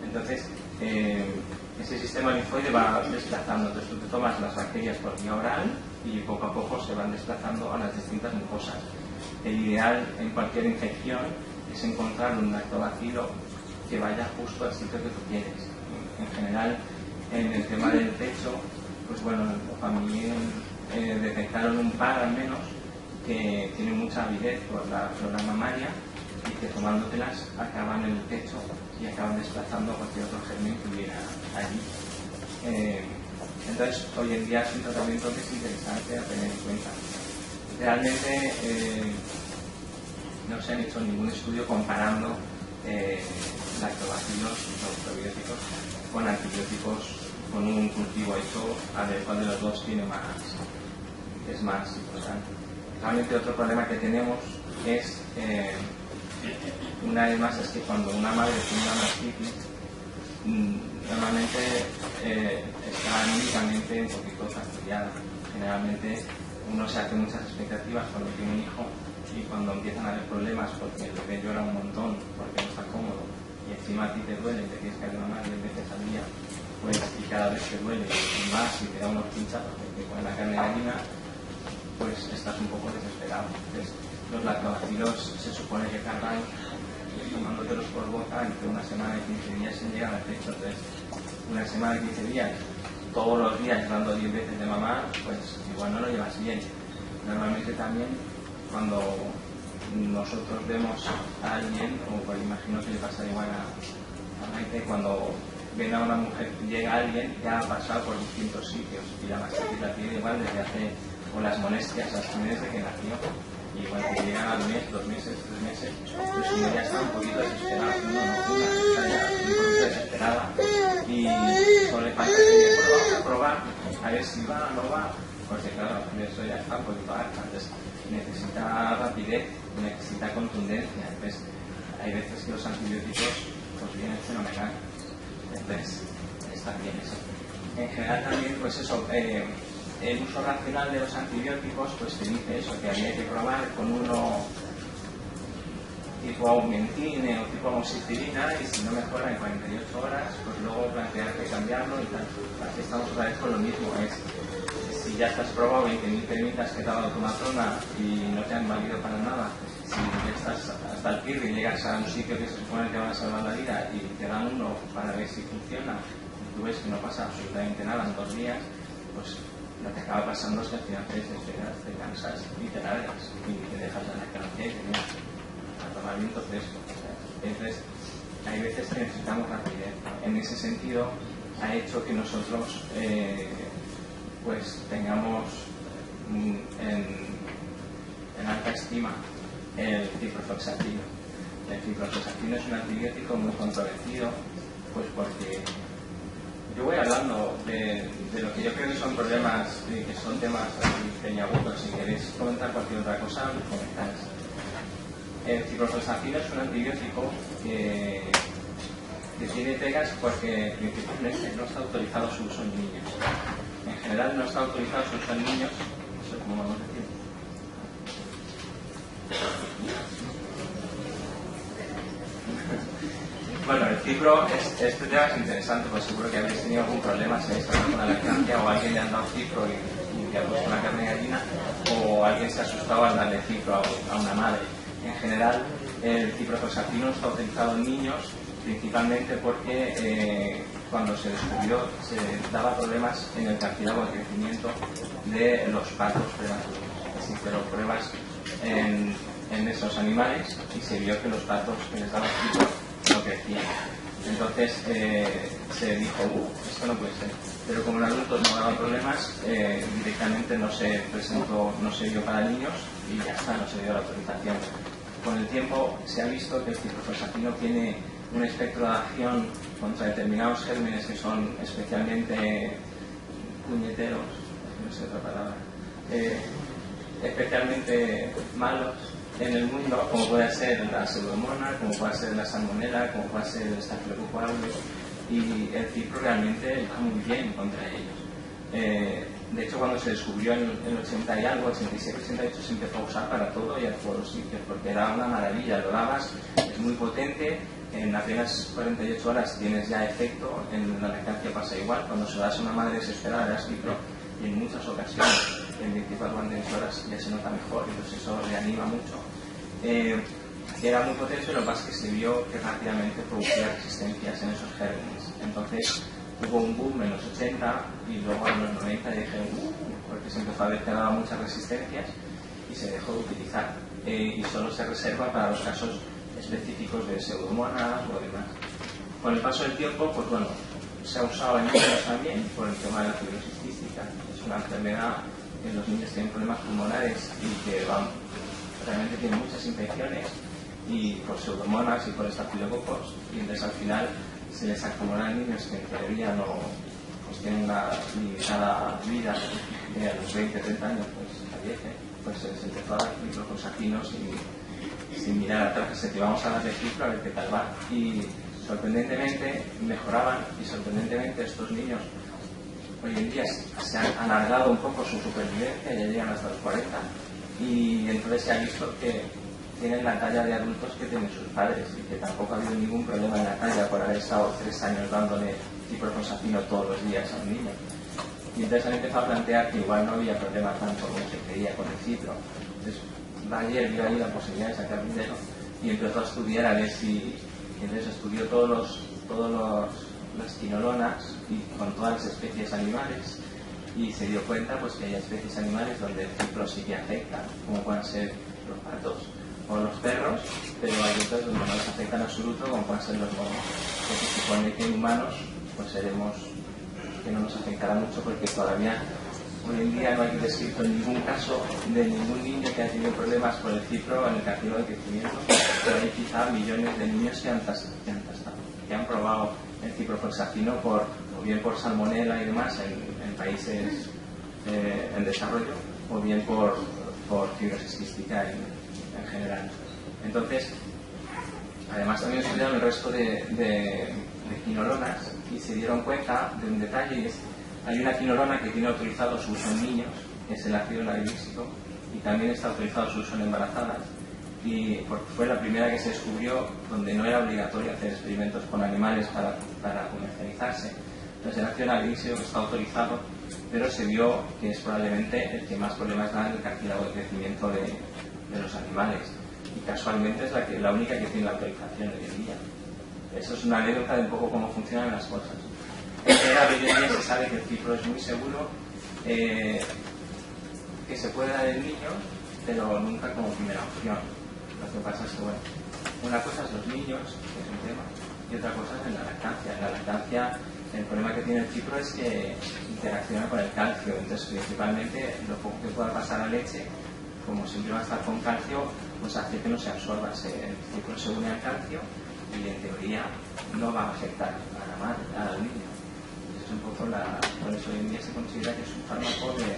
Entonces, ese sistema linfoide va desplazando. Entonces tú te tomas las bacterias por vía oral y poco a poco se van desplazando a las distintas mucosas. El ideal en cualquier infección es encontrar un lactobacilo que vaya justo al sitio que tú quieres. En general, en el tema del pecho, pues bueno, también detectaron un par al menos que tiene mucha avidez por la flora mamaria y que tomándotelas acaban en el pecho y acaban desplazando cualquier otro germen que hubiera allí. Entonces, hoy en día es un tratamiento que es interesante a tener en cuenta. Realmente no se han hecho ningún estudio comparando lactobacilos o probióticos con antibióticos con un cultivo hecho a ver cuál de los dos tiene es más importante. Realmente otro problema que tenemos es una vez más es que cuando una madre tiene una mastitis normalmente está anímicamente un poquito fastidiada. Generalmente uno se hace muchas expectativas cuando tiene un hijo y cuando empiezan a haber problemas porque el bebé llora un montón, porque no está cómodo y encima a ti te duele y te tienes que ir a mamá 10 veces al día, pues y cada vez te duele y más y te da unos pinchazos porque con la carne de gallina, pues estás un poco desesperado. Entonces, los lactobacilos se supone que tardan tomándotelos por boca entre una semana y 15 días sin llegar al pecho. Entonces, una semana y 15 días, todos los días dando 10 veces de mamá, pues igual no lo llevas bien. Normalmente también cuando nosotros vemos a alguien, o pues imagino que le pasa igual a Maite, cuando ven a una mujer, llega alguien que ha pasado por distintos sitios y la mastitis la tiene igual desde hace, o las molestias las tiene desde que nació. Y igual que llegan al mes, 2 meses, 3 meses, pues uno ya está un poquito desesperado, una está ya un poquito desesperada y solo le falta que diga, bueno, vamos a probar, a ver si va o no va, porque claro, eso ya está un poquito harta. Entonces necesita rapidez, necesita contundencia. Entonces hay veces que los antibióticos pues vienen fenomenal. Entonces está bien eso. En general también pues eso, el uso racional de los antibióticos pues te dice eso, que había que probar con uno tipo aumentine o tipo amoxicilina y si no mejora en 48 horas pues luego plantearte cambiarlo y tal. Aquí estamos otra vez con lo mismo, es si ya estás probado 20.000 temitas que te ha dado tu matrona y no te han valido para nada, si estás hasta el pirri y llegas a un sitio que se supone que va a salvar la vida y te dan uno para ver si funciona y tú ves que no pasa absolutamente nada en 2 días, pues lo que acaba pasando es que al final te desesperas, te cansas y te largas y te dejas la lactancia y te vienes a tomar viento fresco. Entonces, hay veces que necesitamos rapidez. En ese sentido, ha hecho que nosotros pues tengamos en alta estima el ciprofloxacino. El ciprofloxacino es un antibiótico muy controvertido, pues porque yo voy hablando de lo que yo creo que son problemas, que son temas peñagudos. Si queréis comentar cualquier otra cosa, me comentáis. El ciprofloxacino es un antibiótico que tiene pegas porque principalmente no está autorizado su uso en niños. En general no está autorizado su uso en niños, no sé cómo vamos a decir. Bueno, el cipro, este tema es interesante, pues seguro que habéis tenido algún problema si habéis tratado con la lactancia o alguien le ha dado cipro y ha puesto una carne de gallina o alguien se ha asustado al darle cipro a una madre. En general, el ciprofloxacino está utilizado en niños principalmente porque cuando se descubrió se daba problemas en el cartílago de crecimiento de los patos prematuros. Así que lo pruebas en esos animales y se vio que los patos que les daba cipro no crecían. Entonces se dijo, esto no puede ser. Pero como en adultos no daba problemas, directamente no se presentó, no se dio para niños y ya está, no se dio la autorización. Con el tiempo se ha visto que el ciprofloxacino tiene un espectro de acción contra determinados gérmenes que son especialmente puñeteros, no sé otra palabra, especialmente malos en el mundo, como puede ser la pseudomonas, como puede ser la salmonela, como puede ser el staphylococcus aureus, y el cipro realmente va muy bien contra ellos. De hecho, cuando se descubrió en el 80 y algo, 87, 88, se empezó a usar para todo y a todos los sitios, porque era una maravilla. Lo dabas, es muy potente, en apenas 48 horas tienes ya efecto. En la lactancia pasa igual, cuando se lo das a una madre desesperada das ciclo, y en muchas ocasiones, en 24 horas ya se nota mejor, entonces eso le anima mucho. Era muy potente, lo que pasa es que se vio que rápidamente producía resistencias en esos gérmenes. Entonces hubo un boom en los 80 y luego en los 90 dije, porque se empezó a ver que daba muchas resistencias y se dejó de utilizar. Y solo se reserva para los casos específicos de pseudomonas o demás. Con el paso del tiempo, pues bueno, se ha usado en niños también por el tema de la fibrosis cística. Es una enfermedad que los niños tienen problemas pulmonares y que realmente tienen muchas infecciones, y por pseudomonas y por estafilococos, y entonces al final se les acumulan niños que en teoría no tienen una limitada vida, que a los 20, 30 años pues fallecen. Pues se les empezó a dar cicloclosaquinos y sin mirar atrás se te vamos a darle ciclo a ver qué tal va. Y sorprendentemente mejoraban, y sorprendentemente estos niños hoy en día se han alargado un poco su supervivencia, ya llegan hasta los 40, y entonces se ha visto que tienen la talla de adultos que tienen sus padres, y que tampoco ha habido ningún problema en la talla por haber estado 3 años dándole ciprofosfacino todos los días a un niño. Y entonces han empezado a plantear que igual no había problema tanto como se creía con el cipro. Entonces Bayer vio ahí la posibilidad de sacar dinero y empezó a estudiar a ver si... Entonces estudió todas las quinolonas y con todas las especies animales, y se dio cuenta pues que hay especies animales donde el cipro sí que afecta, como pueden ser los patos o los perros, pero hay otros donde no les afecta en absoluto, como pueden ser los monos. Porque se supone que en humanos pues seremos que no nos afectará mucho, porque todavía hoy en día no hay descrito ningún caso de ningún niño que haya tenido problemas por el cipro en el cartílago de crecimiento, pero hay quizá millones de niños que han probado el ciprofloxacino o bien por salmonela y demás en países en desarrollo, o bien por fibrosis cística en general. Entonces, además también estudiaron el resto de quinolonas y se dieron cuenta de un detalle, y es hay una quinolona que tiene autorizado su uso en niños, que es el ácido larilíxico, y también está autorizado su uso en embarazadas, y fue la primera que se descubrió donde no era obligatorio hacer experimentos con animales para comercializarse. Entonces el ácido larilíxico está autorizado, pero se vio que es probablemente el que más problemas da en el cartílago de crecimiento de los animales, y casualmente es la única que tiene la autorización hoy en día. Eso es una anécdota de un poco cómo funcionan las cosas. En general, hoy en día se sabe que el cipro es muy seguro, que se puede dar en niños, pero nunca como primera opción. Lo que pasa es que, bueno, una cosa es los niños, que es un tema, y otra cosa es en la lactancia. En la lactancia, el problema que tiene el cipro es que interacciona con el calcio, entonces principalmente lo poco que pueda pasar a leche, como siempre va a estar con calcio, pues hace que no se absorba. El cipro se une al calcio y en teoría no va a afectar a la madre, al niño. Es un poco por eso hoy en día se considera que es un fármaco de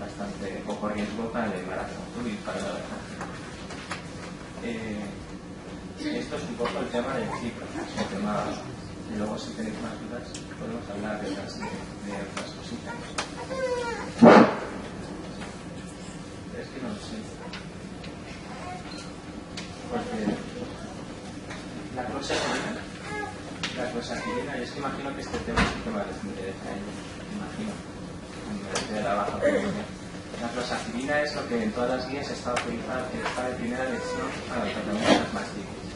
bastante poco riesgo para el embarazo y para la lactancia. Esto es un poco el tema del cipro, es un tema, y luego si tenéis más dudas podemos hablar de otras cositas. Es que no lo sé, porque la clozapidina, yo es que imagino que este tema sí que me interesa a ellos, imagino, de la baja producción. La clozapidina es lo que en todas las guías está autorizado, que está de primera elección para el tratamiento de las mastitis.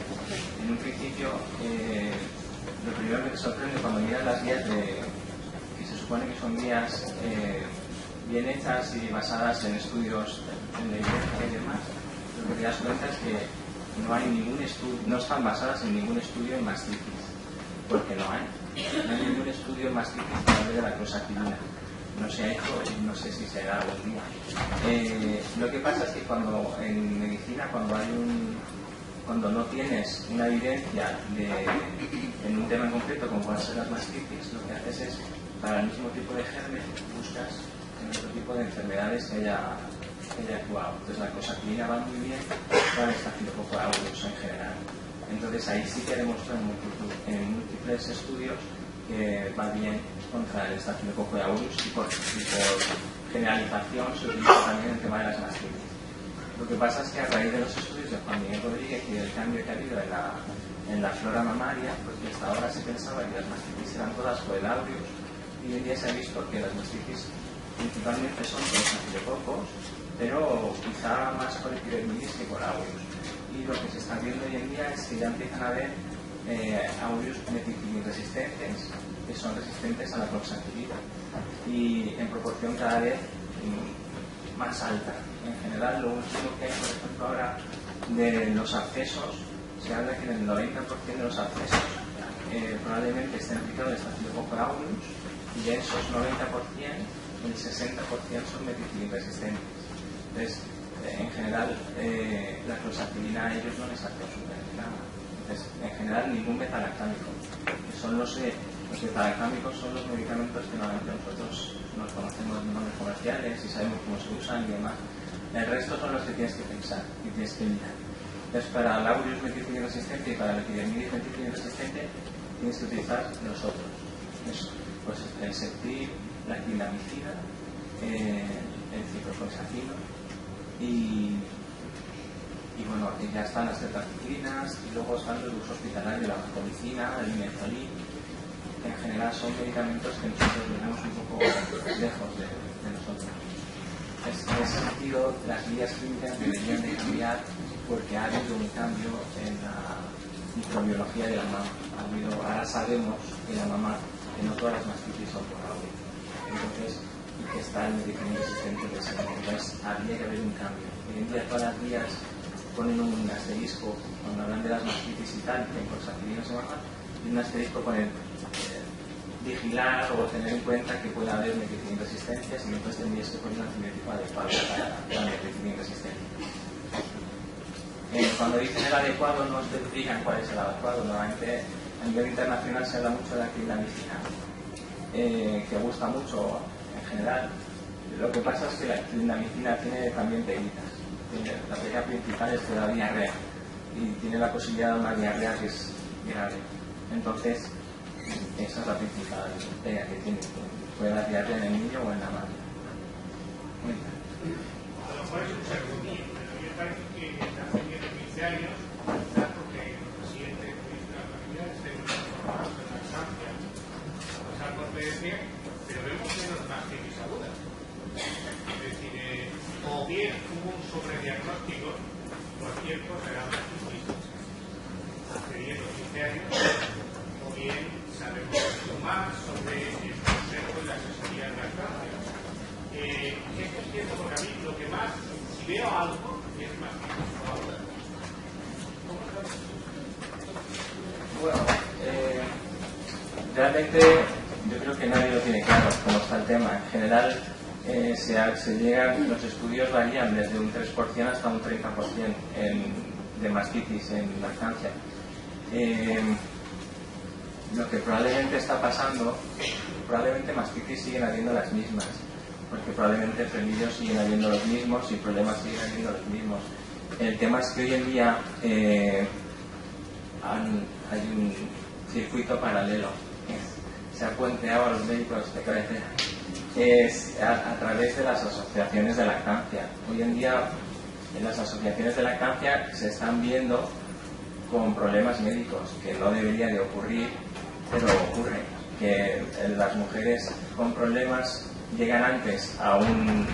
En un principio, lo primero que te sorprende cuando miras las guías que se supone que son guías bien hechas y basadas en estudios en la evidencia y demás, lo que te das cuenta es que no hay ningún estudio, no están basadas en ningún estudio en mastitis, porque no hay ningún estudio en mastitis para hablar de la clozapidina. No se ha hecho y no sé si se hará algún día. Lo que pasa es que en medicina, cuando no tienes una evidencia en un tema en concreto, como pueden ser las mastitis, lo que haces es, para el mismo tipo de germen, buscas en otro tipo de enfermedades que haya actuado. Entonces la clozapidina va muy bien para el estafilococo aureus en general. Entonces ahí sí que demostró en múltiples estudios que va bien contra el estafilococo aureus y por generalización se utiliza también el tema de las mastitis. Lo que pasa es que a raíz de los estudios de Juan Miguel Rodríguez y del cambio que ha habido en la flora mamaria, porque hasta ahora se pensaba que las mastitis eran todas por el aureus, y hoy en día se ha visto que las mastitis principalmente son por los estafilococos, pero quizá más por epidermidis que por aureus. Y lo que se está viendo hoy en día es que ya empiezan a haber aureus meticilin resistentes, que son resistentes a la cloxacilina, y en proporción cada vez más alta. En general, lo último que hay, por ejemplo, ahora de los abscesos, se habla que en el 90% de los abscesos probablemente estén implicados el estafilococo aureus, y de esos 90%, el 60% son meticilin resistentes. Entonces, en general, la cloxacilina a ellos no les hace absolutamente nada. Entonces, en general, ningún betalactámico. Son los betalactámicos son los medicamentos que normalmente nosotros nos conocemos de nombres comerciales y sabemos cómo se usan y demás. El resto son los que tienes que pensar y tienes que mirar. Entonces, para el aureus meticilin resistente y para el epidermidis meticilin resistente, tienes que utilizar los otros. Eso, pues el Septip, la clindamicina, el ciprofloxacino y bueno, aquí ya están las tetraciclinas y luego están el uso hospitalario, la vancomicina, el imezolin. En general son medicamentos que nosotros tenemos un poco lejos de nosotros. En ese sentido, las guías clínicas deberían de cambiar porque ha habido un cambio en la microbiología de la mama. Ahora sabemos que la mama, que no todas las mastitis son por aureus. Entonces, y que está el medicamento resistente de esa. Entonces, habría que haber un cambio. Hoy en día todas las guías ponen un asterisco cuando hablan de las mastitis y tal, que en cloxacilina se baja, y un asterisco con el vigilar o tener en cuenta que puede haber meticilin resistencias y entonces tendrías que poner un antibiótico adecuado para la meticilin resistencia. Cuando dicen el adecuado no especifican cuál es el adecuado. Normalmente a nivel internacional se habla mucho de la clindamicina, que gusta mucho en general. Lo que pasa es que la clindamicina tiene también peguitas. La pega principal es que da diarrea y tiene la posibilidad de una diarrea que es grave. Entonces, esa es la principal pega que tiene. Puede dar diarrea en el niño o en la madre. A lo mejor es un segundo, pero me parece que hace 10 o 15 años, porque los presidentes de la familia estén formados en la estancia, pasar por PDC, pero vemos menos mastitis agudas. Es decir, o bien hubo un sobrediagnóstico, por cierto, de la mastitis hace 10 o 15 años, o bien sabemos mucho más sobre el consejo y la asesoría de lactancia. Esto es cierto porque a mí lo que más, si veo algo, es mastitis aguda. ¿Cómo sabes? Bueno, realmente yo creo que nadie lo tiene claro cómo está el tema. En general, los estudios varían desde un 3% hasta un 30% de mastitis en lactancia. Lo que probablemente está pasando, probablemente mastitis siguen habiendo las mismas, porque probablemente frenillos siguen habiendo los mismos y problemas siguen habiendo los mismos. El tema es que hoy en día hay un circuito paralelo. Se ha puenteado a los médicos de cabecera. Es a través de las asociaciones de lactancia. Hoy en día en las asociaciones de lactancia se están viendo con problemas médicos que no debería de ocurrir, pero ocurre, que las mujeres con problemas llegan antes a un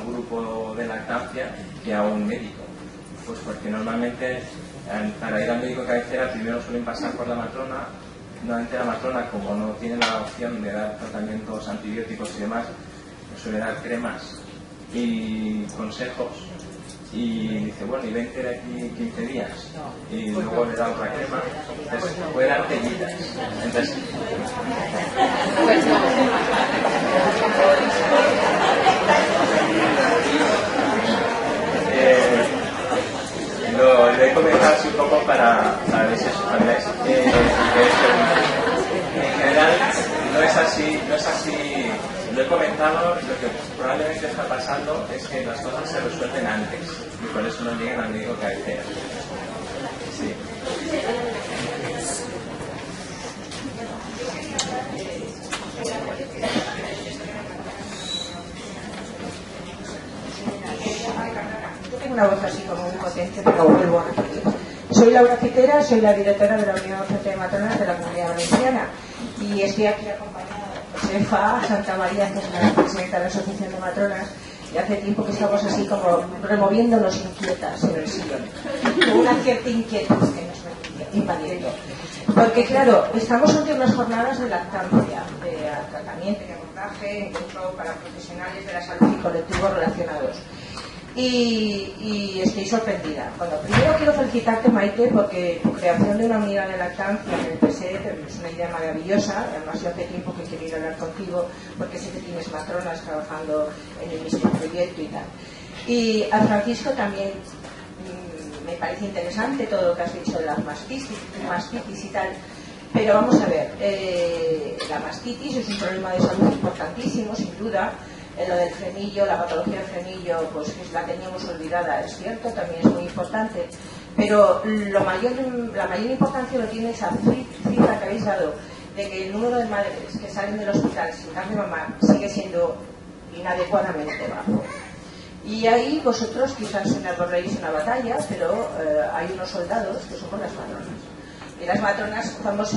grupo de lactancia que a un médico. Pues porque normalmente para ir al médico de cabecera primero suelen pasar por la matrona. Normalmente la matrona, como no tiene la opción de dar tratamientos antibióticos y demás, pues suele dar cremas y consejos y dice, bueno, y vente de aquí 15 días y luego le da otra crema. Entonces puede dar pellitas. Entonces, lo he comentado así un poco para ver si eso sabéis. En general no es así, lo he comentado. Lo que probablemente está pasando es que las cosas se resuelven antes y por eso no llegan al médico cabecera. Sí. pero vuelvo a repetir. Soy Laura Citera, soy la directora de la Unión Docente de Matronas de la Comunidad Valenciana y estoy aquí acompañada de Josefa Santa María, que es la presidenta de la Asociación de Matronas, y hace tiempo que estamos así como removiéndonos inquietas en el sillón, con una cierta inquietud que nos va invadiendo. Porque claro, estamos ante unas jornadas de lactancia, de tratamiento, de abordaje, encuentro para profesionales de la salud y colectivos relacionados. Y estoy sorprendida. Bueno, primero quiero felicitarte, Maite, porque tu creación de una unidad de lactancia en el PSE es una idea maravillosa. Además, yo hace tiempo que quería hablar contigo porque sé que tienes matronas trabajando en el mismo proyecto y tal. Y a Francisco también me parece interesante todo lo que has dicho de las mastitis y tal. Pero vamos a ver, la mastitis es un problema de salud importantísimo, sin duda. Lo del frenillo, la patología del frenillo, pues la teníamos olvidada, es cierto, también es muy importante, pero la mayor importancia lo tiene esa cifra que habéis dado, de que el número de madres que salen del hospital sin dar de mamar sigue siendo inadecuadamente bajo. Y ahí vosotros quizás acordáis una batalla, pero hay unos soldados que somos las matronas. Y las matronas estamos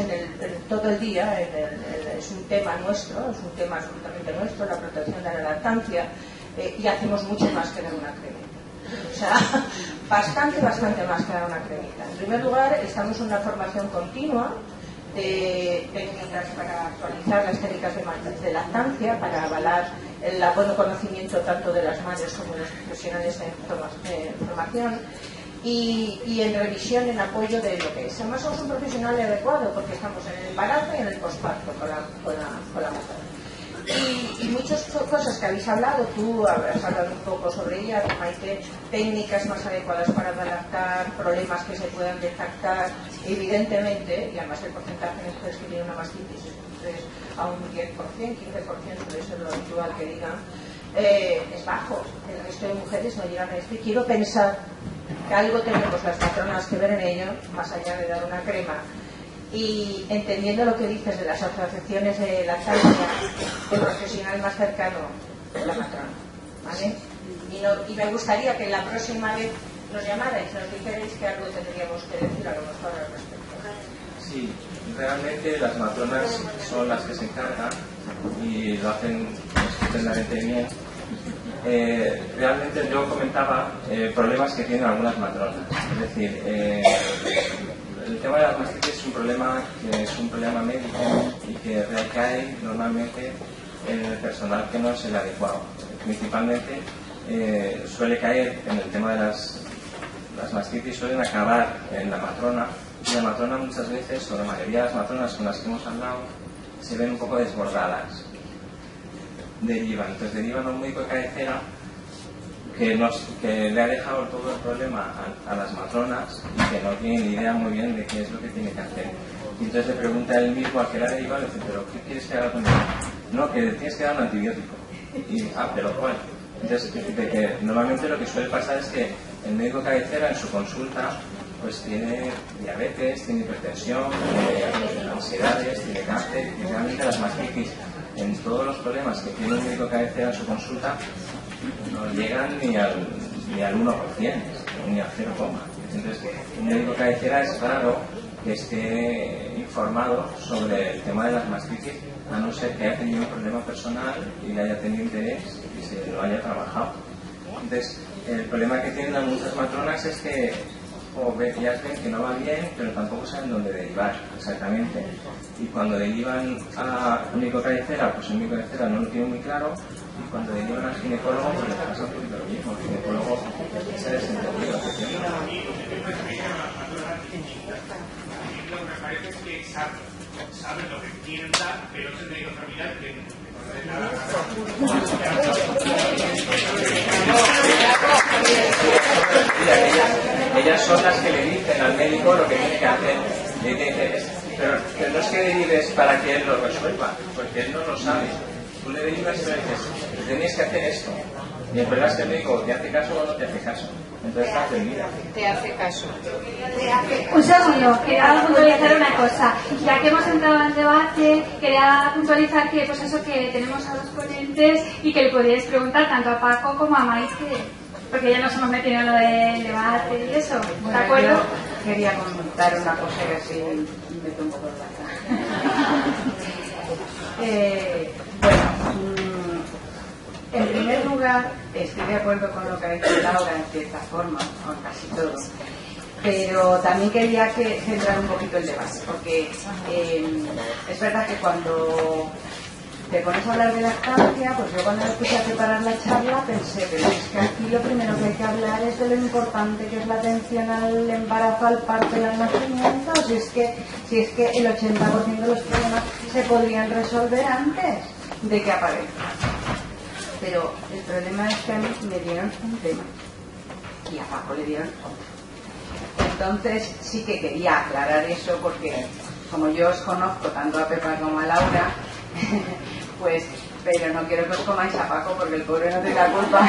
todo el día, es un tema nuestro, es un tema absolutamente nuestro, la protección de la lactancia, y hacemos mucho más que dar una cremita. O sea, bastante más que dar una cremita. En primer lugar, estamos en una formación continua de técnicas para actualizar las técnicas de lactancia, para avalar el buen conocimiento tanto de las madres como de los profesionales de formación. Y en revisión, en apoyo de lo que es. Además somos un profesional adecuado porque estamos en el embarazo y en el posparto con la matrona. Y muchas cosas que habéis hablado, tú has hablado un poco sobre ellas, Maite, técnicas más adecuadas para lactar, problemas que se puedan detectar, evidentemente, y además el porcentaje de mujeres que tienen una mastitis es a un 10%, 15%, suele ser lo habitual que digan, es bajo. El resto de mujeres no llegan a esto y quiero pensar que algo tenemos las matronas que ver en ello, más allá de dar una crema. Y entendiendo lo que dices de las asociaciones de lactancia, el profesional más cercano es la matrona, ¿vale? Y me gustaría que la próxima vez nos llamarais, nos dijerais que algo tendríamos que decir a lo mejor al respecto. Sí, realmente las matronas son las que se encargan y lo hacen estupendamente bien. Realmente yo comentaba problemas que tienen algunas matronas, es decir, el tema de las mastitis es un problema médico y que recae normalmente en el personal que no es el adecuado. Principalmente suele caer en el tema de las mastitis, suelen acabar en la matrona, y la matrona muchas veces, o la mayoría de las matronas con las que hemos hablado, se ven un poco desbordadas. Entonces derivan a un médico de cabecera que le ha dejado todo el problema a las matronas y que no tiene ni idea muy bien de qué es lo que tiene que hacer. Y entonces le pregunta a él mismo al que le ha derivado, le dice, ¿pero qué quieres que haga con él? No, que tienes que dar un antibiótico. Y, ¿pero cuál? Entonces, de que normalmente lo que suele pasar es que el médico de cabecera en su consulta pues tiene diabetes, tiene hipertensión, tiene ansiedades, tiene cáncer, y realmente las mastitis en todos los problemas que tiene un médico de cabecera en su consulta no llegan ni al 1%, ni al 0, entonces un médico de cabecera es raro que esté informado sobre el tema de las mastitis, a no ser que haya tenido un problema personal y haya tenido interés y se lo haya trabajado. Entonces el problema que tienen muchas matronas es que ya ven que no va bien, pero tampoco saben dónde derivar exactamente. Y cuando derivan a un médico de cabecera, pues el médico de cabecera no lo tiene muy claro, y cuando derivan al ginecólogo, pues les pasa un poquito lo mismo. El ginecólogo se ha desentendido. Lo que me parece es que saben lo que quieren dar, pero es el médico familiar que no le da Ellas son las que le dicen al médico lo que tiene que hacer. Pero no es que derives para que él lo resuelva, porque él no lo sabe. Tú le derivas y le dices, tenéis que hacer esto. Y el problema es que el médico te hace caso o no te hace caso. Entonces está atendida. Te hace caso. Un segundo, quería puntualizar una cosa. Ya que hemos entrado en debate, quería puntualizar que, pues eso, que tenemos a los ponentes y que le podíais preguntar tanto a Paco como a Maite. porque ya nos hemos metido en lo del debate y eso, ¿de Bueno, acuerdo? yo quería comentar una cosa que así meto un poco en la cara. En primer lugar, estoy de acuerdo con lo que ha dicho Laura en cierta forma, con casi todo. Pero también quería centrar un poquito el debate, porque es verdad que cuando te pones a hablar de lactancia, pues yo cuando me puse a preparar la charla pensé, pero es que aquí lo primero que hay que hablar es de lo importante que es la atención al embarazo, al parto y al nacimiento, si es que el 80% de los problemas se podrían resolver antes de que aparezcan. Pero el problema es que a mí me dieron un tema y a Paco le dieron otro. Entonces sí que quería aclarar eso porque como yo os conozco tanto a Pepa como a Laura, pues, pero no quiero que os comáis a Paco porque el pobre no tiene la culpa.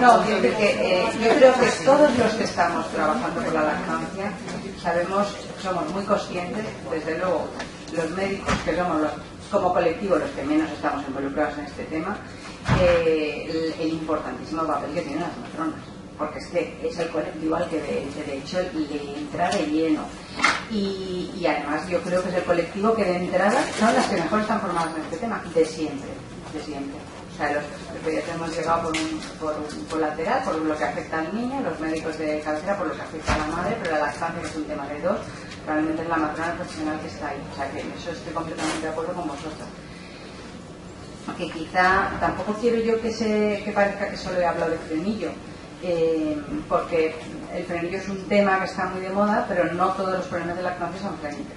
No, quiero decir que yo creo que todos los que estamos trabajando por la lactancia somos muy conscientes, desde luego los médicos que somos como colectivo los que menos estamos involucrados en este tema, el importantísimo papel que tienen las matronas, porque es el colectivo al que de hecho le entra de lleno y además yo creo que es el colectivo que de entrada son las que mejor están formadas en este tema, de siempre. O sea, los pediatras hemos llegado por un colateral, por lo que afecta al niño, los médicos de cabecera por lo que afecta a la madre, pero la lactancia, que es un tema de dos, realmente es la matrona profesional que está ahí. O sea, que en eso estoy completamente de acuerdo con vosotros. Que quizá tampoco quiero yo que parezca que solo he hablado de frenillo, porque el frenillo es un tema que está muy de moda, pero no todos los problemas de lactancia son frenillos.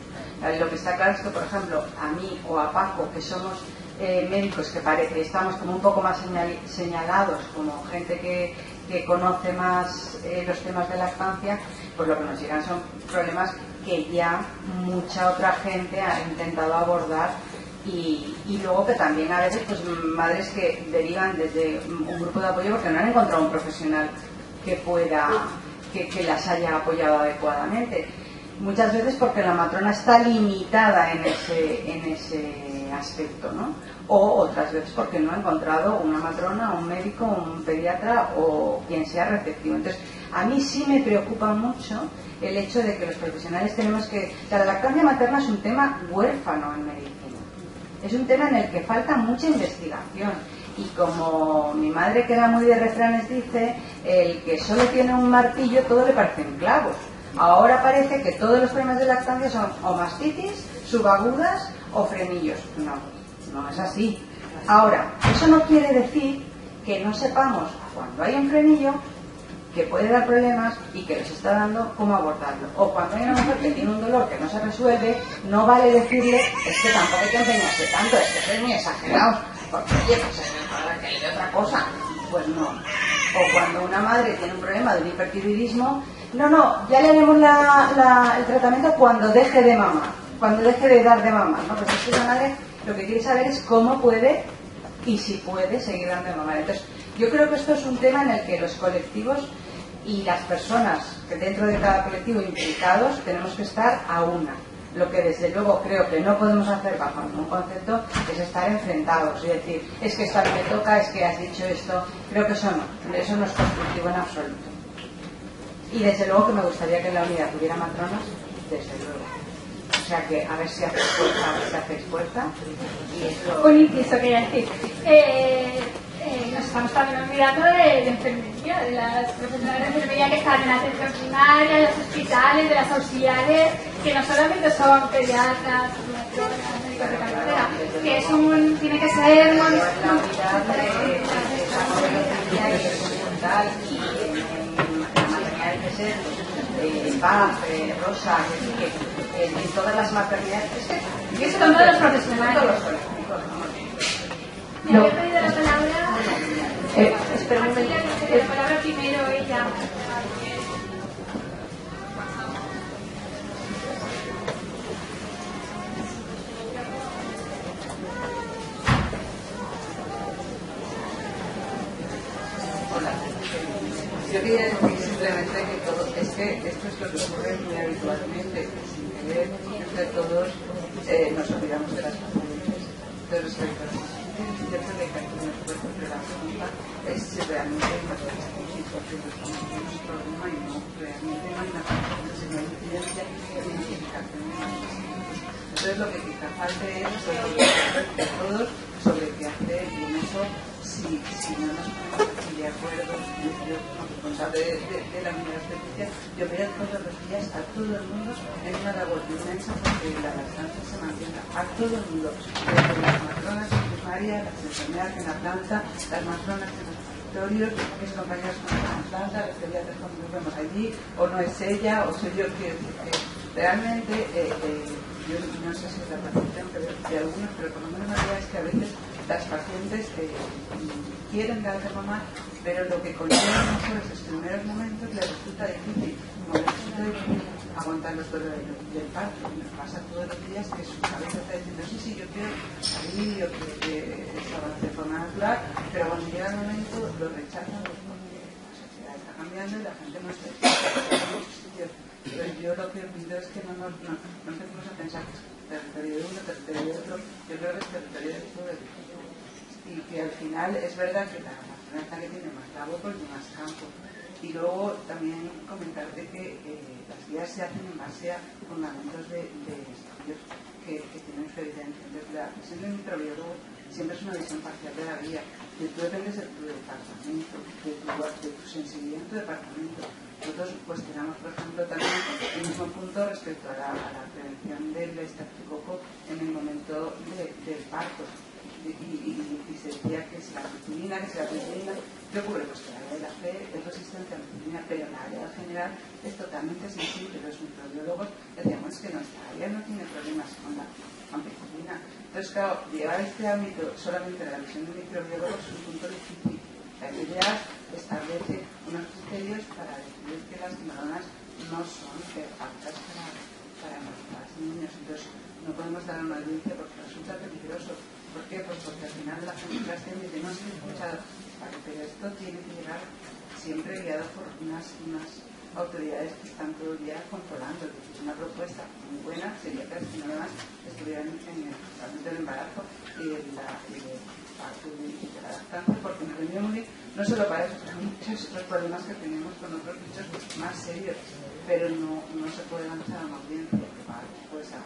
Lo que está claro es que, por ejemplo, a mí o a Paco, que somos médicos que estamos como un poco más señalados como gente que conoce más los temas de lactancia, pues lo que nos llegan son problemas que ya mucha otra gente ha intentado abordar y luego que también a veces pues madres que derivan desde un grupo de apoyo porque no han encontrado un profesional que las haya apoyado adecuadamente. Muchas veces porque la matrona está limitada en ese aspecto, ¿no? O otras veces porque no ha encontrado una matrona, un médico, un pediatra o quien sea receptivo. Entonces, a mí sí me preocupa mucho el hecho de que los profesionales tenemos que... O sea, la lactancia materna es un tema huérfano en medicina. Es un tema en el que falta mucha investigación. Y como mi madre, que era muy de refranes, dice, el que solo tiene un martillo, todo le parecen clavos. Ahora parece que todos los problemas de lactancia son o mastitis, subagudas o frenillos. No es así. Ahora, eso no quiere decir que no sepamos cuando hay un frenillo que puede dar problemas y que les está dando cómo abordarlo. O cuando hay una mujer que tiene un dolor que no se resuelve, no vale decirle, es que tampoco hay que empeñarse tanto, es que sois muy exagerados, porque oye, pues para que le dé otra cosa. Pues no. O cuando una madre tiene un problema de un hipertiroidismo, no, ya le haremos el tratamiento cuando deje de mamar, cuando deje de dar de mamar, ¿no? Pues es que la madre lo que quiere saber es cómo puede y si puede seguir dando de mamar. Entonces, yo creo que esto es un tema en el que los colectivos y las personas que dentro de cada colectivo implicados tenemos que estar a una. Lo que desde luego creo que no podemos hacer bajo ningún concepto es estar enfrentados y decir, es que esto a mí me toca, es que has dicho esto. Creo que eso no es constructivo en absoluto. Y desde luego que me gustaría que en la unidad tuviera matronas, desde luego. O sea que a ver si hacéis fuerza. Y eso... Un inciso quería decir. Nos estamos también olvidando de enfermería, de las profesionales de enfermería que están en la atención primaria, en los hospitales, de las auxiliares, que no solamente son pediatras, médicos de cabecera, que tiene que ser la unidad de Paz, Rosa, que en todas las maternidades, y eso son todos los profesionales. Todos los colectivos, Me había pedido la palabra. Espera un momento. La palabra primero ella. Yo quería decir simplemente que esto es lo que ocurre muy habitualmente, sin querer, que todos nos olvidamos de las familias, de los sectores. pero la pregunta es si realmente hay una problema y no, realmente no hay una incidencia de identificación de los pacientes. Entonces lo que quizá falte es de todos sobre qué hacer, y en eso si no nos ponemos aquí de acuerdo, yo como responsable de la unidad obstetricia, yo veo todos los días a todo el mundo en una labor inmensa porque la lactancia se mantenga, a todo el mundo, desde las matronas en primaria, las enfermeras en la planta, las matronas en los territorios, mis compañeros en la planta, las pediatras cuando nos vemos allí, o no es ella, o soy yo, quiero decir que realmente yo no sé si es la percepción de algunos, pero por lo menos la idea es que a veces las pacientes quieren dar de mamar, pero lo que conlleva a lo mejor esos primeros momentos les resulta difícil, como les resulta difícil aguantar los dolores del parto. Y nos pasa todos los días que su cabeza está diciendo sí, yo quiero salir, yo quiero que esto avance de forma natural, pero cuando llega el momento lo rechazan porque la sociedad está cambiando y la gente no está en muchos sitios. Entonces yo lo que pido es que no empecemos a pensar que es territorio de uno, territorio de otro. Yo creo que es territorio de todo el mundo. Y que al final es verdad que la maternidad que tiene más labor porque más campo. Y luego también comentarte que las guías se hacen en base a fundamentos de estudios que tienen su evidencia. Entonces la visión del microbiólogo siempre es una visión parcial de la guía. Tú dependes de tu departamento, de tu sensibilidad en tu departamento. Nosotros cuestionamos, por ejemplo, también el mismo punto respecto a la prevención del estafilococo en el momento del parto. Y se decía que si la penicilina, ¿qué ocurre? Pues que la área de la fe es resistente a la penicilina, pero en la área general es totalmente sensible. Los microbiólogos decíamos que nuestra área no tiene problemas con penicilina. Entonces, claro, llevar este ámbito solamente de la visión del microbiólogo es un punto difícil. La idea establece unos criterios para decidir que las quinolonas no son aptas para embarazadas niños. Entonces, no podemos dar una audiencia porque resulta peligroso. ¿Por qué? Pues porque al final la gente dice, no se ha escuchado, pero esto tiene que llegar siempre guiado por unas autoridades que están todo el día controlando. Es una propuesta muy buena, sería que las quinolonas estuvieran en el tratamiento del embarazo y de la lactancia, porque nos vendría muy bien, no solo para eso, sino muchos otros problemas que tenemos con otros bichos más serios, pero no se puede lanzar a una audiencia que va pues a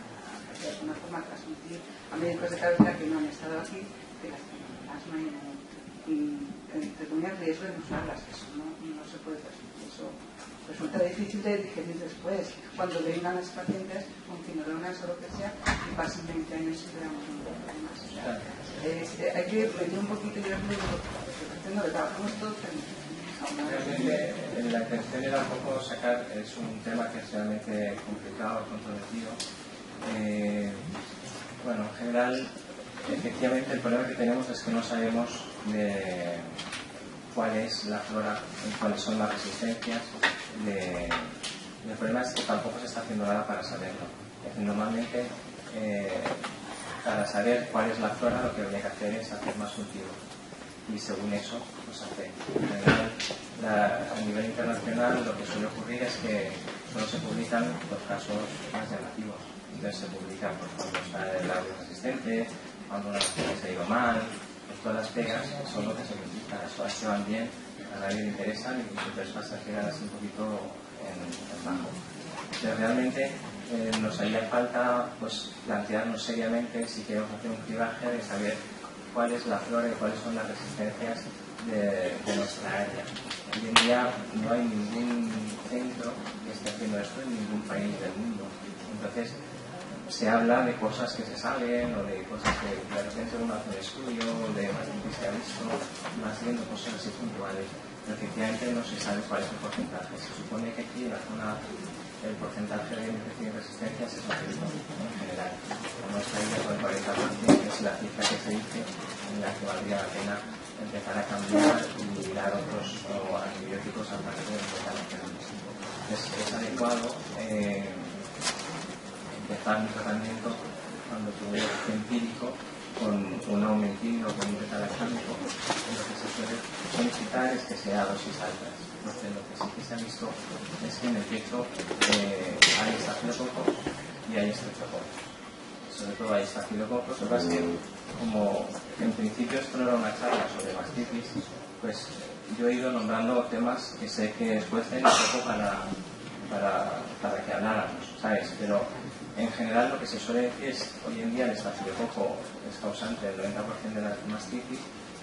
de alguna forma transmitir a médicos de cabecera que no han estado aquí que las quinolonas no hay entre comillas riesgo de usarlas, eso no se puede transmitir. Eso resulta difícil de digerir después cuando vengan las pacientes con quinolonas o lo que sea y pasen 20 años y veamos un problema más. O sea, hay que medir un poquito, yo os digo, pretendo que trabajemos todos realmente la intención era un poco sacar, es un tema que es realmente complicado, controvertido. Bueno, en general, efectivamente el problema que tenemos es que no sabemos cuál es la flora, cuáles son las resistencias. El problema es que tampoco se está haciendo nada para saberlo. Normalmente, para saber cuál es la flora, lo que habría que hacer es hacer más cultivos. Y según eso, pues hacer. En general, a nivel internacional, lo que suele ocurrir es que solo se publican los casos más llamativos. Entonces se publica pues, cuando está el audio resistente, cuando una vacuna se ha ido mal, pues todas las pegas son lo que se publican, las cosas que van bien, a nadie le interesan y siempre pasa a quedar así un poquito en bajo. Pero realmente nos haría falta pues, plantearnos seriamente si queremos hacer un cribaje de saber cuál es la flora y cuáles son las resistencias de nuestra área. Hoy en día no hay ningún centro que esté haciendo esto en ningún país del mundo. Entonces, se habla de cosas que se saben o de cosas que de repente uno hace un estudio o de más gente se ha visto, más viendo cosas así puntuales. Pero efectivamente no se sabe cuál es el porcentaje. Se supone que aquí en la zona el porcentaje de infección y resistencias es bajito en general. No está ahí con el 40%, que es la cifra que se dice en la que valdría la pena empezar a cambiar y dar otros antibióticos a partir de empezar a hacer el mismo. Es adecuado empezar un tratamiento cuando tu empírico con un aumentillo o con un beta-lactámico, lo que se suele solicitar es que sea a dosis altas. Entonces, lo que sí que se ha visto es que en el pecho hay estafilococos y hay estreptococcus. sobre todo hay estafilococos. Lo que pasa es que, como en principio esto no era una charla sobre mastitis, pues yo he ido nombrando temas que sé que esfuercen un poco para que habláramos, ¿sabes? Pero en general lo que se suele decir es, hoy en día el estafilococo es causante del 90% de la mastitis,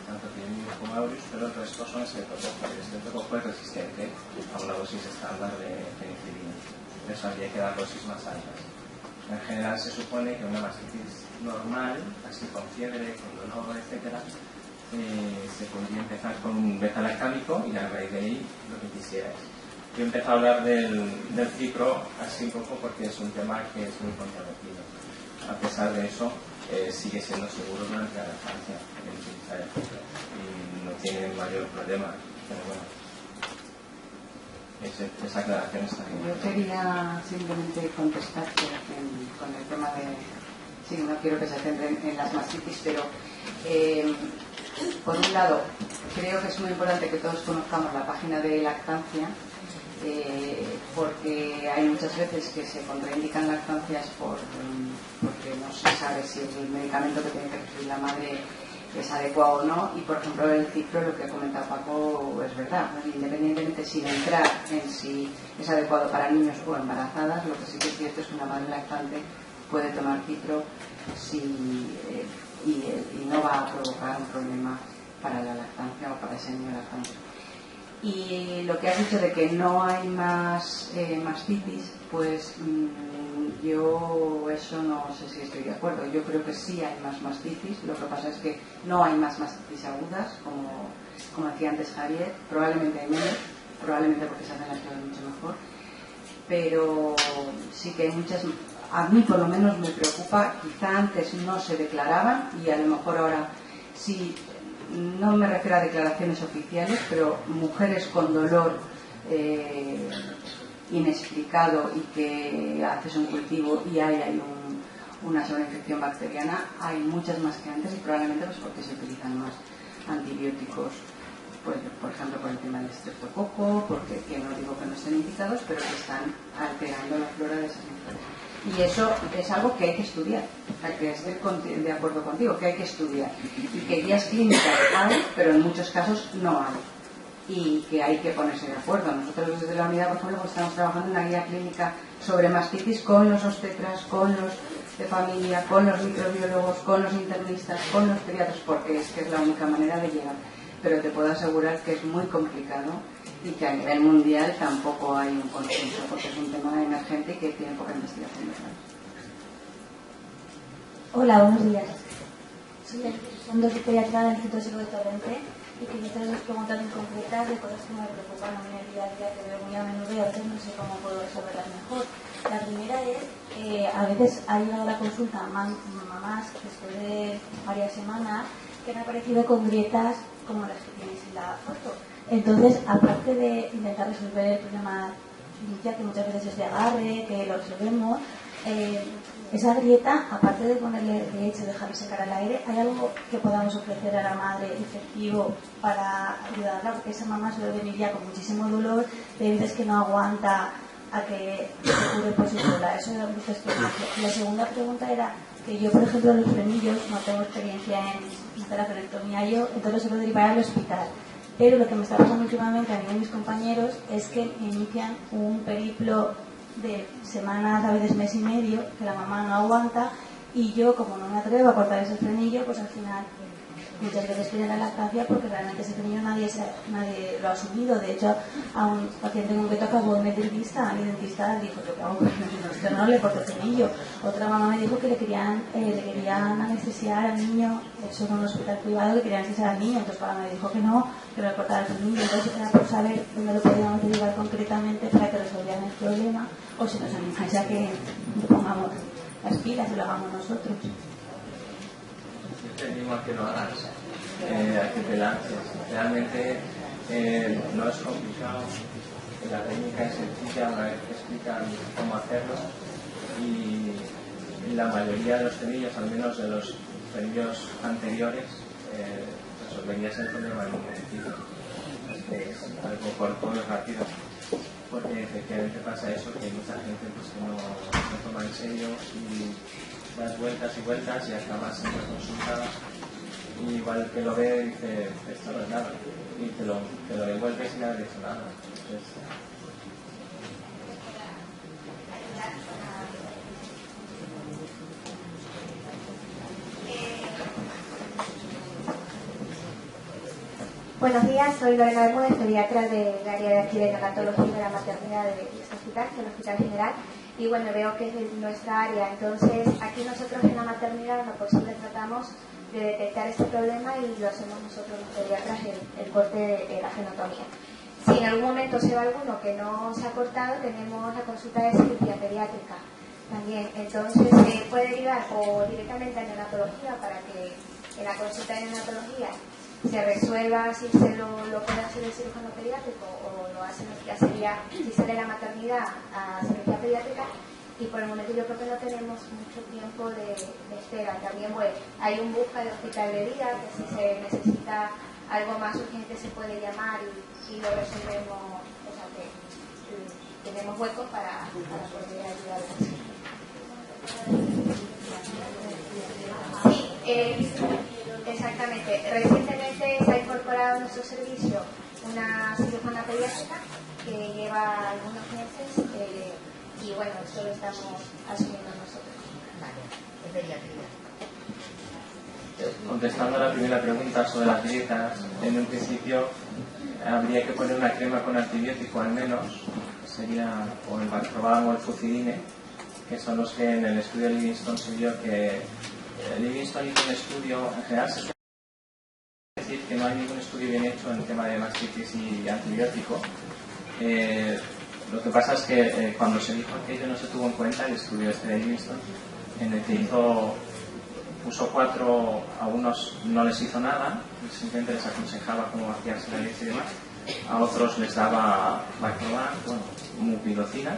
tanto Epidemiolus como Aureus, pero el resto son estreptococos. El estreptococo es resistente a una dosis estándar de penicilina. Por eso habría que dar dosis más altas. En general se supone que una mastitis normal, así con fiebre, con dolor, etc., se podría empezar con un beta-lactámico y a raíz de ahí lo que quisierais. Yo he empezado a hablar del cipro así un poco porque es un tema que es muy controvertido. A pesar de eso, sigue siendo seguro durante la lactancia el utilizar el cipro y no tiene mayor problema, pero bueno, esa aclaración está bien. Yo quería simplemente contestarte con el tema de... Sí, no quiero que se centren en las mastitis, pero por un lado, creo que es muy importante que todos conozcamos la página de lactancia, porque hay muchas veces que se contraindican lactancias porque no se sabe si el medicamento que tiene que recibir la madre es adecuado o no, y por ejemplo el cipro, lo que ha comentado Paco, es verdad, independientemente sin entrar en si es adecuado para niños o embarazadas, lo que sí que es cierto es que una madre lactante puede tomar cipro y no va a provocar un problema para la lactancia o para ese niño lactante. Y lo que has dicho de que no hay más mastitis, pues yo eso no sé si estoy de acuerdo. Yo creo que sí hay más mastitis, lo que pasa es que no hay más mastitis agudas, como decía antes Javier, probablemente hay menos, probablemente porque se hacen las cosas mucho mejor, pero sí que hay muchas. A mí por lo menos me preocupa, quizá antes no se declaraban y a lo mejor ahora sí. No me refiero a declaraciones oficiales, pero mujeres con dolor inexplicado y que haces un cultivo y hay una sobreinfección bacteriana, hay muchas más que antes y probablemente pues porque se utilizan más antibióticos, pues, por ejemplo por el tema del estreptococo, porque que no digo que no estén indicados, pero que están alterando la flora de esas mujeres. Y eso es algo que hay que estudiar, o sea, que estoy de acuerdo contigo, que hay que estudiar. Y que guías clínicas hay, pero en muchos casos no hay. Y que hay que ponerse de acuerdo. Nosotros desde la unidad, por ejemplo, pues estamos trabajando en una guía clínica sobre mastitis con los obstetras, con los de familia, con los microbiólogos, con los internistas, con los pediatras, porque es que es la única manera de llegar. Pero te puedo asegurar que es muy complicado y que a nivel mundial tampoco hay un consenso, porque es un tema emergente y que tiene poca investigación detrás. Hola, buenos días. Soy de pediatra del Instituto de Salud de Torrente y quería hacer dos preguntas muy concretas de cosas que me preocupan a mí en el día a día, que veo muy a menudo y a veces no sé cómo puedo resolverlas mejor. La primera es, a veces ha llegado a la consulta mamás después de varias semanas que han aparecido con grietas como las que tienes en la foto. Entonces, aparte de intentar resolver el problema ya que muchas veces es de agarre, que lo resolvemos, esa grieta, aparte de ponerle leche, dejarle secar al aire, ¿hay algo que podamos ofrecer a la madre efectivo para ayudarla? Porque esa mamá suele venir ya con muchísimo dolor y hay veces que no aguanta a que se cure por sí sola. Eso es lo que experiencia. Y la segunda pregunta era que yo, por ejemplo, los frenillos no tengo experiencia en hacer la frenectomía yo, entonces suelo derivar al hospital. Pero lo que me está pasando últimamente a mí y a mis compañeros es que inician un periplo de semanas, a veces mes y medio, que la mamá no aguanta, y yo, como no me atrevo a cortar ese frenillo, pues al final muchas veces piden la lactancia porque realmente ese frenillo nadie lo ha asumido. De hecho, a un paciente en concreto acabó en el dentista, y el dentista dijo que no le cortó el frenillo. Otra mamá me dijo que le querían anestesiar al niño, eso en un hospital privado, que querían anestesiar al niño, entonces para me dijo que no le cortara el frenillo. Entonces era por saber dónde lo podíamos derivar concretamente para que resolvieran el problema, o si nos animáis a que pongamos las pilas y lo hagamos nosotros. Te animo a que lo hagas, a que te lances. Realmente no es complicado, la técnica es sencilla una vez que explican cómo hacerlo, y la mayoría de los frenillos, al menos de los frenillos anteriores, resolverías el problema en un momentito. Es algo corto y rápido, porque efectivamente pasa eso, que hay mucha gente pues, que no toma en serio y das vueltas y vueltas y acabas en la consulta y igual que lo ve dice, esto no es nada, y te lo devuelves sin haber dicho nada. Entonces, Buenos días, soy Lorena Bermúdez, pediatra del área de aquí de neonatología y de la maternidad de este hospital, del Hospital General. Y bueno, veo que es de nuestra área, entonces aquí nosotros en la maternidad en lo posible tratamos de detectar este problema y lo hacemos nosotros los pediatras, el corte de la genotomía. Si en algún momento se va alguno que no se ha cortado, tenemos la consulta de cirugía pediátrica también. Entonces se puede derivar o directamente a neonatología para que en la consulta de neonatología se resuelva si se lo puede hacer el cirujano pediátrico o lo hacen, ya sería, si sale la maternidad a cirugía pediátrica. Y por el momento yo creo que no tenemos mucho tiempo de espera. También bueno, hay un busca de hospital de día, que si se necesita algo más urgente se puede llamar y lo resolvemos, o sea que tenemos huecos para poder ayudar a Sí, exactamente. Recientemente se ha incorporado a nuestro servicio una cirujana pediátrica que lleva algunos meses y bueno, esto lo estamos asumiendo nosotros. Vale, es pediatría. Contestando a la primera pregunta sobre las dietas, en un principio habría que poner una crema con antibiótico al menos, sería o el Bactroban o el Fucidine, que son los que en el estudio de Livingston se vio que Livingston hizo un estudio, en general se suele decir que no hay ningún estudio bien hecho en el tema de mastitis y antibiótico. Lo que pasa es que cuando se dijo aquello no se tuvo en cuenta el estudio este de Livingston, en el que puso 4, a unos no les hizo nada, simplemente les aconsejaba cómo vaciarse la leche y demás, a otros les daba Bactroban, mupirocina,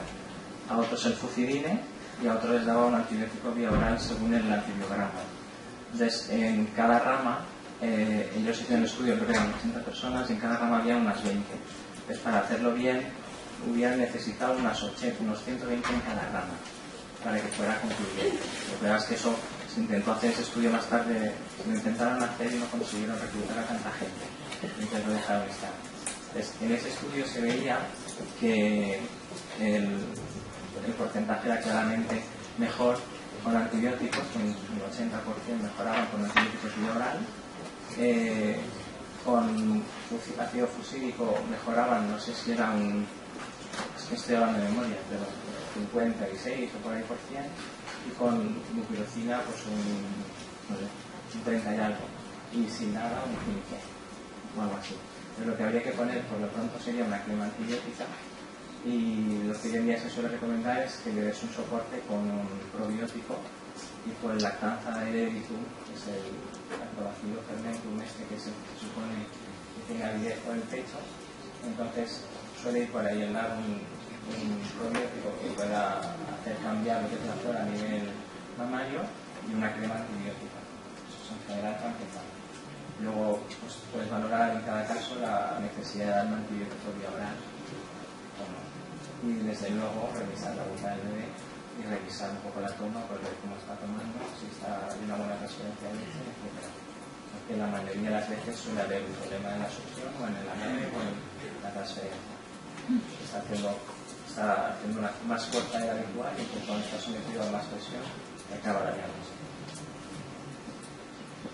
a otros el Fucidine y a otros les daba un antibiótico vía oral según el antibiograma. Entonces, en cada rama, ellos hicieron el estudio, creo que eran 80 personas, y en cada rama había unas 20. Entonces, para hacerlo bien, hubieran necesitado unos 120 en cada rama, para que fuera concluyente. Lo que pasa es que eso se intentó hacer ese estudio más tarde, lo intentaron hacer y no consiguieron reclutar a tanta gente. Entonces lo dejaron estar. Entonces, en ese estudio se veía que el porcentaje era claramente mejor con antibióticos, con un 80% mejoraban con antibióticos vía oral, con ácido fusídico mejoraban, no sé si era es que estoy hablando de memoria, pero 56 o por ahí por cien, y con mupirocina pues un 30 y algo, y sin nada un 15 o algo así. Pero lo que habría que poner por lo pronto sería una crema antibiótica, y lo que hoy en día se suele recomendar es que le des un soporte con un probiótico tipo el Lactanza Hereditatum, que es el Lactobacillus fermentum que se supone que tiene avidez por el pecho. Entonces suele ir por ahí el dar un probiótico que pueda hacer cambiar lo que es la flora a nivel mamario y una crema antibiótica. Eso es en general para empezar. Luego pues, puedes valorar en cada caso la necesidad de dar un antibiótico vía oral o no. Y desde luego revisar la boca del bebé y revisar un poco la toma por ver cómo está tomando, si está en una buena transferencia de leche, etc. Porque la mayoría de las veces suele haber un problema en la succión o en el aneve o en la transferencia. Está haciendo una más corta de la habitual y pues cuando está sometido a más presión acaba dañándose.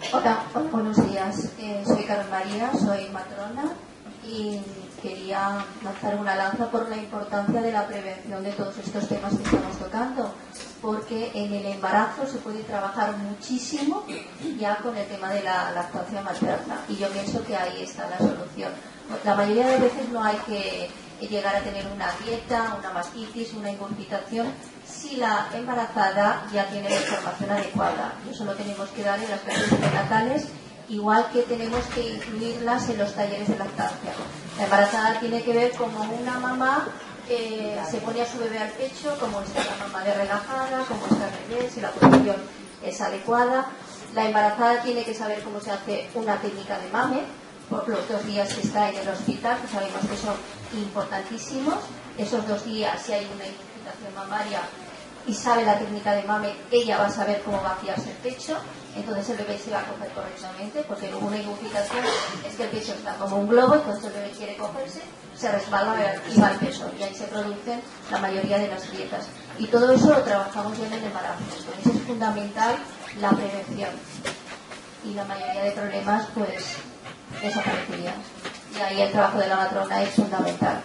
Hola, buenos días. Soy Carmen María, soy matrona y quería lanzar una lanza por la importancia de la prevención de todos estos temas que estamos tocando, porque en el embarazo se puede trabajar muchísimo ya con el tema de la lactancia materna, y yo pienso que ahí está la solución. La mayoría de veces no hay que llegar a tener una dieta, una mastitis, una ingurgitación, si la embarazada ya tiene la información adecuada. Eso lo tenemos que dar en las clases prenatales, igual que tenemos que incluirlas en los talleres de lactancia. La embarazada tiene que ver cómo una mamá se pone a su bebé al pecho, cómo está la mamá de relajada, cómo está el bebé, si la posición es adecuada. La embarazada tiene que saber cómo se hace una técnica de mame, por los 2 días que está en el hospital, que sabemos que son importantísimos. Esos 2 días, si hay una ingurgitación mamaria, y sabe la técnica de mame, ella va a saber cómo vaciarse el pecho, entonces el bebé se va a coger correctamente, porque una hipoficación es que el pecho está como un globo, entonces el bebé quiere cogerse, se resbala y va al peso, y ahí se producen la mayoría de las grietas. Y todo eso lo trabajamos ya en el embarazo, por eso es fundamental la prevención. Y la mayoría de problemas pues desaparecerían. Y ahí el trabajo de la matrona es fundamental.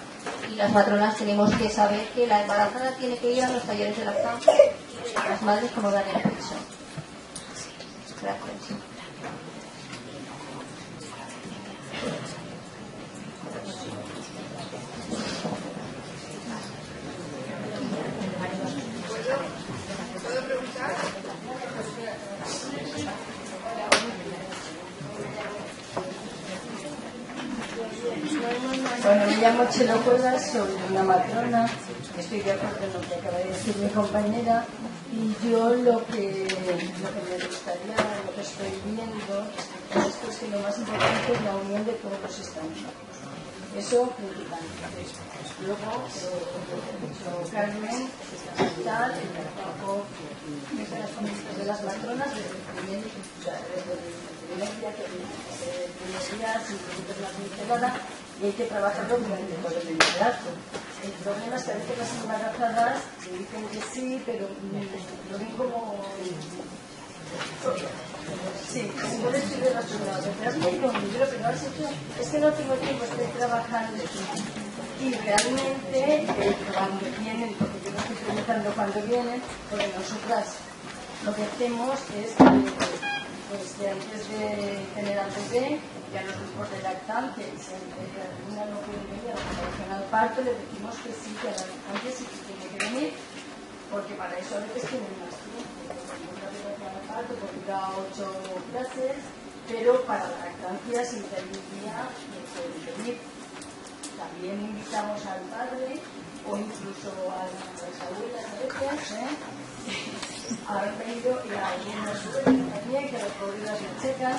Y las matronas tenemos que saber que la embarazada tiene que ir a los talleres de lactancia y las madres como dan el pecho. Gracias. ¿Puedo preguntar? Bueno, me llamo Chelo Cuevas, soy una matrona, estoy de acuerdo en lo que acaba de decir mi compañera, y yo lo que me gustaría, lo que estoy viendo, es que lo más importante es la unión de todos los estamentos. Eso principalmente. Luego, Carmen, el trabajo de las comunidades de las matronas desde el primer día que primer día, sin preguntas más integrada, y hay que trabajarlo durante todo el embarazo. El problema es que a veces las embarazadas dicen que sí, pero lo ven como... Sí, si puedes escribir las primeras veces, me digo un libro, pero has hecho, es que no tengo tiempo, estoy trabajando. Y realmente, cuando vienen, porque yo no estoy preguntando cuando vienen, porque nosotras lo que hacemos es pues, que antes de tener al bebé, ya los grupos de lactancia, y siempre que alguna no puede venir a la preparación al parto, le decimos que sí, que a la lactancia sí que tiene que venir, porque para eso a veces tienen más tiempo. Porque dura 8 clases, pero para la lactancia sin día pueden venir. También invitamos al padre o incluso a las abuelas a veces, han venido y a algunas suelen también, que los pobres las checan,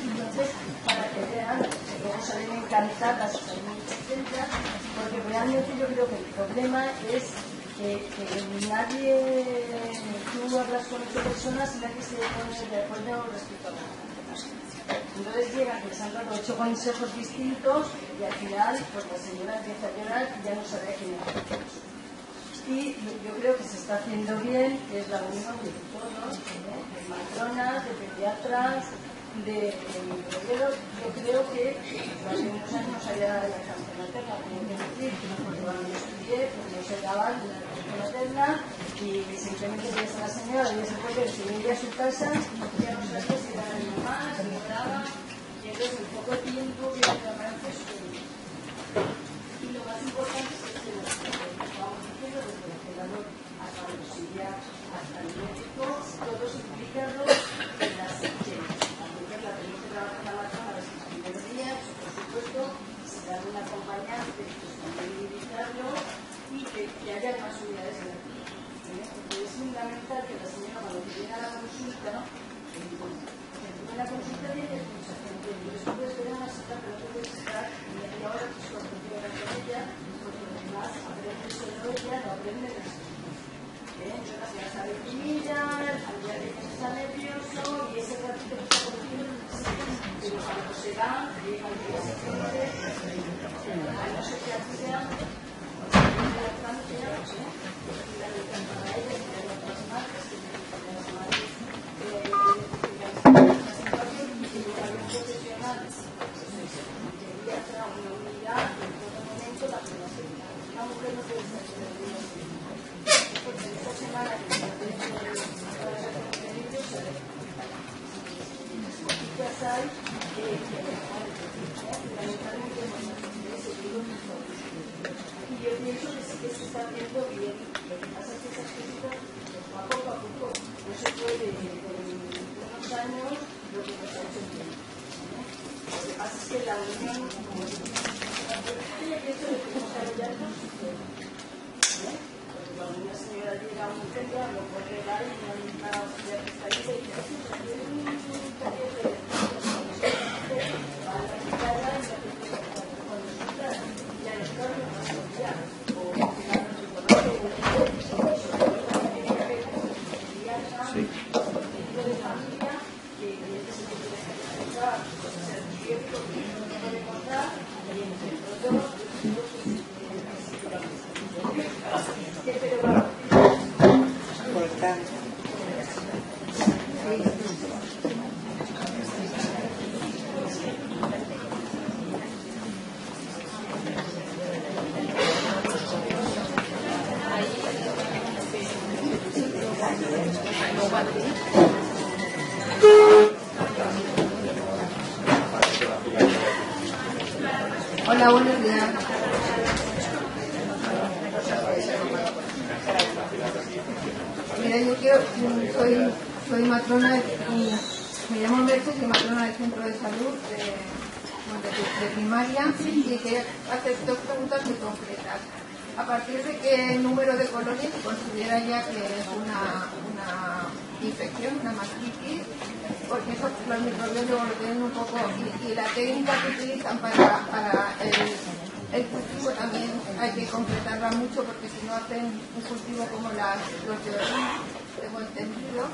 entonces para que vean que luego salen encantadas, salen muy contentas, porque realmente yo creo que el problema es que nadie, tú hablas con 8 personas y nadie se pone de acuerdo respecto a la lactancia. Entonces llegan que les han dado 8 consejos distintos y al final pues la señora empieza a llorar y ya no sabe a quién hacer. Y yo creo que se está haciendo bien, que es la unión de todos, de matronas, de pediatras, de microbiólogos. Yo creo que hace unos años había la lactancia materna, como que decir, porque cuando yo estudié, pues no se daban la lactancia materna y simplemente veías a la señora, veías el cuerpo, se venía a su casa, ya no sabía si era mi mamá, si me daba, y entonces en poco tiempo viene el avance y lo más importante es que lo vamos haciendo desde el celador hasta el auxiliar, hasta el médico, todos implicados en las sesiones. La tenemos que trabajar la matrona los primeros días, por supuesto, si dan un acompañante, pues también invitarlo y que haya más unidades en la clínica. Porque es fundamental que la señora cuando viene a la consulta, en la consulta tiene mucha gente, y después de una cita, pero no puedes estar media hora pues, con ella, porque además aprende solo ella, no aprende las cosas. Entonces ya sabe que mirar, al día de que está nervioso y ese ratito que está contigo, pero cuando se va, llega al día siguiente, a no ser que así sea, la lactancia, la lactancia para ella, y para otras marcas, que las madres, la situación individual profesional, quería hacer una unidad en todo momento la privacidad. Una mujer no puede ser porque esta semana que se hace noticias hay que lamentablemente y yo pienso que sí que se está haciendo bien. Lo que pasa es que esas cositas poco a poco no se puede en unos años lo que nos ha hecho bien. Lo que pasa es que la unión como yo pienso que tenemos que ayudarnos cuando una señora llega a un centro, lo puede dar y una auxiliar que está ahí y dice, tiene un taller de para la guitarra y la que con nosotras y a los carros no va a estudiar o al final no se conoce Hola, buenos días. Mira, soy matrona, me llamo Mercedes, soy matrona del centro de salud de primaria y quería hacer dos preguntas muy concretas. A partir de qué número de colonias se considera ya que es una infección, una mastitis, porque eso los microbios luego lo tienen un poco, y la técnica que utilizan para el cultivo también hay que concretarla mucho, porque si no hacen un cultivo como los de orina, tengo entendido.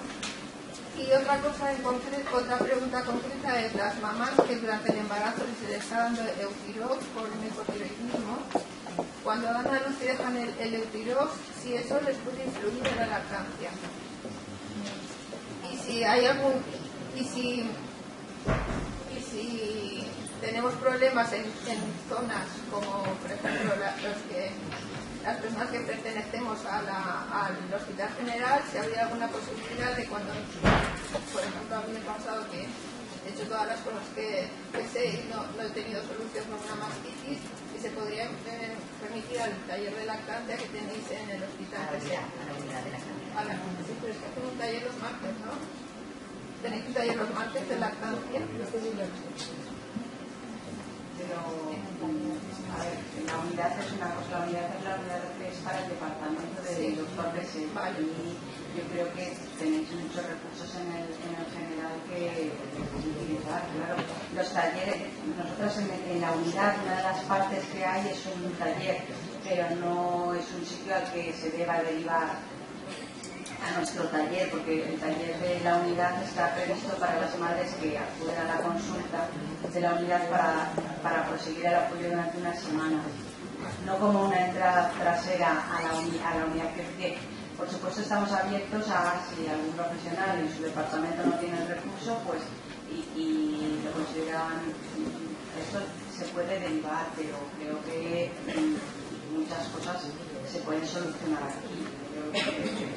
Y otra cosa en concreto, otra pregunta concreta es las mamás que durante el embarazo se les está dando Euthyrox por un hipotiroidismo. Cuando dan a luz y dejan el Euthyrox, si eso les puede influir en la lactancia. Y si hay algún, y si tenemos problemas en zonas como, por ejemplo, las personas que pertenecemos al Hospital General, si habría alguna posibilidad de cuando, por ejemplo, a mí me ha pasado que he hecho todas las cosas que sé y no he tenido solución con una mastitis, y se podría permitir al taller de lactancia que tenéis en el hospital. Sí, pero es que hacen un taller los martes, ¿no? ¿Tenéis un taller los martes de lactancia? Pero, a ver, la unidad es una cosa, la unidad que es para el departamento del doctor Besset. Vale. Y yo creo que tenéis muchos recursos en el general que utilizar, claro. Los talleres, nosotros en la unidad, una de las partes que hay es un taller, pero no es un sitio al que se deba derivar a nuestro taller, porque el taller de la unidad está previsto para las madres que acuden a la consulta de la unidad para proseguir el apoyo durante una semana, no como una entrada trasera a la unidad que por supuesto estamos abiertos a si algún profesional en su departamento no tiene el recurso, pues y lo consideran, esto se puede derivar, pero creo que muchas cosas se pueden solucionar aquí.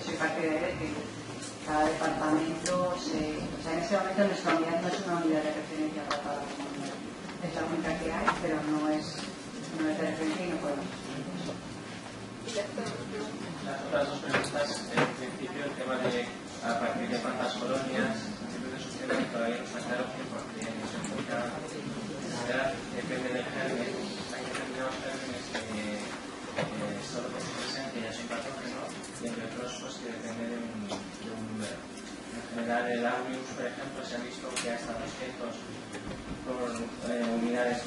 Soy partidaria de que cada departamento en este momento nuestra unidad no es una unidad de referencia para toda la comunidad, es la única que hay, pero no es de referencia y no podemos. Las otras dos preguntas, en principio el tema de a partir de cuántas colonias, en principio de sus temas todavía no está claro porque no se encuentra, depende del germen, hay determinados gérmenes que solo que se piensan que ya son patógenos, y entre otros pues que depende de un número. En general el aureus, por ejemplo, se ha visto que hasta 200 por unidades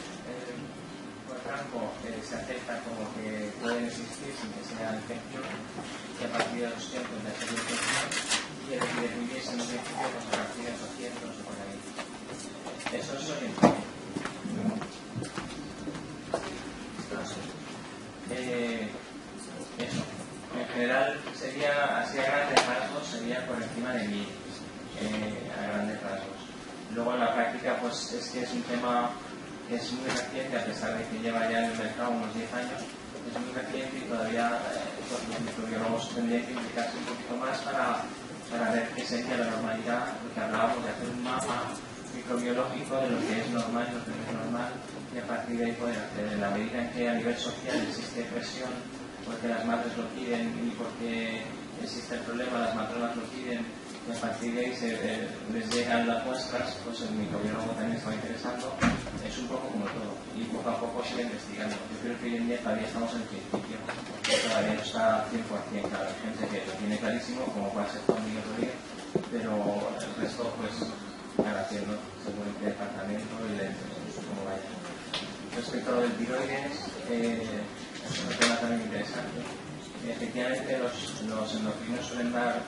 por campo se acepta como que pueden existir sin que sea infección, y a partir de 200 de ser infección, y el que viviese en un principio pues a partir de 800 o por ahí. Eso es orientado. Eso. En general sería, así a grandes rasgos, sería por encima de 1000 a grandes rasgos. Luego en la práctica pues es que es un tema que es muy reciente, a pesar de que lleva ya en el mercado unos 10 años, es muy reciente y todavía pues, los microbiólogos tendrían que implicarse un poquito más para ver qué sería la normalidad, lo que hablábamos de hacer un mapa microbiológico de lo que es normal y lo que no es normal, y a partir de ahí poder hacer, en la medida en que a nivel social existe presión porque las madres lo piden y porque existe el problema, las matronas lo piden, y a partir de ahí les llegan las muestras, pues el microbiólogo también está interesando. Es un poco como todo, y poco a poco sigue investigando. Yo creo que hoy en día todavía estamos en el principio, todavía no está 100%, claro, hay gente que lo tiene clarísimo, como puede ser conmigo otro día, pero el resto pues van haciendo según el departamento y cómo vaya. Respecto a lo del tiroides, es un tema también interesante. Efectivamente los endocrinos suelen dar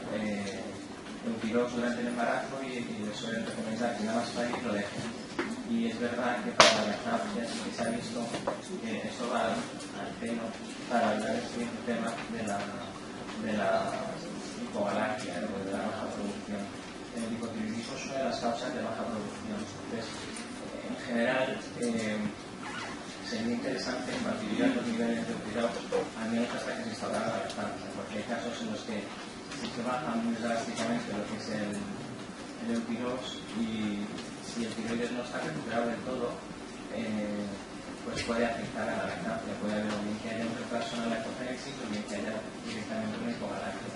Euthyrox durante el embarazo y les suelen recomendar que nada más parir lo dejen. Y es verdad que para la lactancia sí que se ha visto que eso va al pelo para hablar del siguiente tema de la hipogalaxia, de la baja producción. sería interesante mantener los niveles de eutirados al menos hasta que se instaurara la lactancia, porque hay casos en los que si se baja muy drásticamente lo que es el eutiros, y si el tiroides no está recuperado del todo, pues puede afectar a la lactancia. Puede haber o bien que haya un retraso en la lactogénesis o bien que haya directamente una hipogalaxia.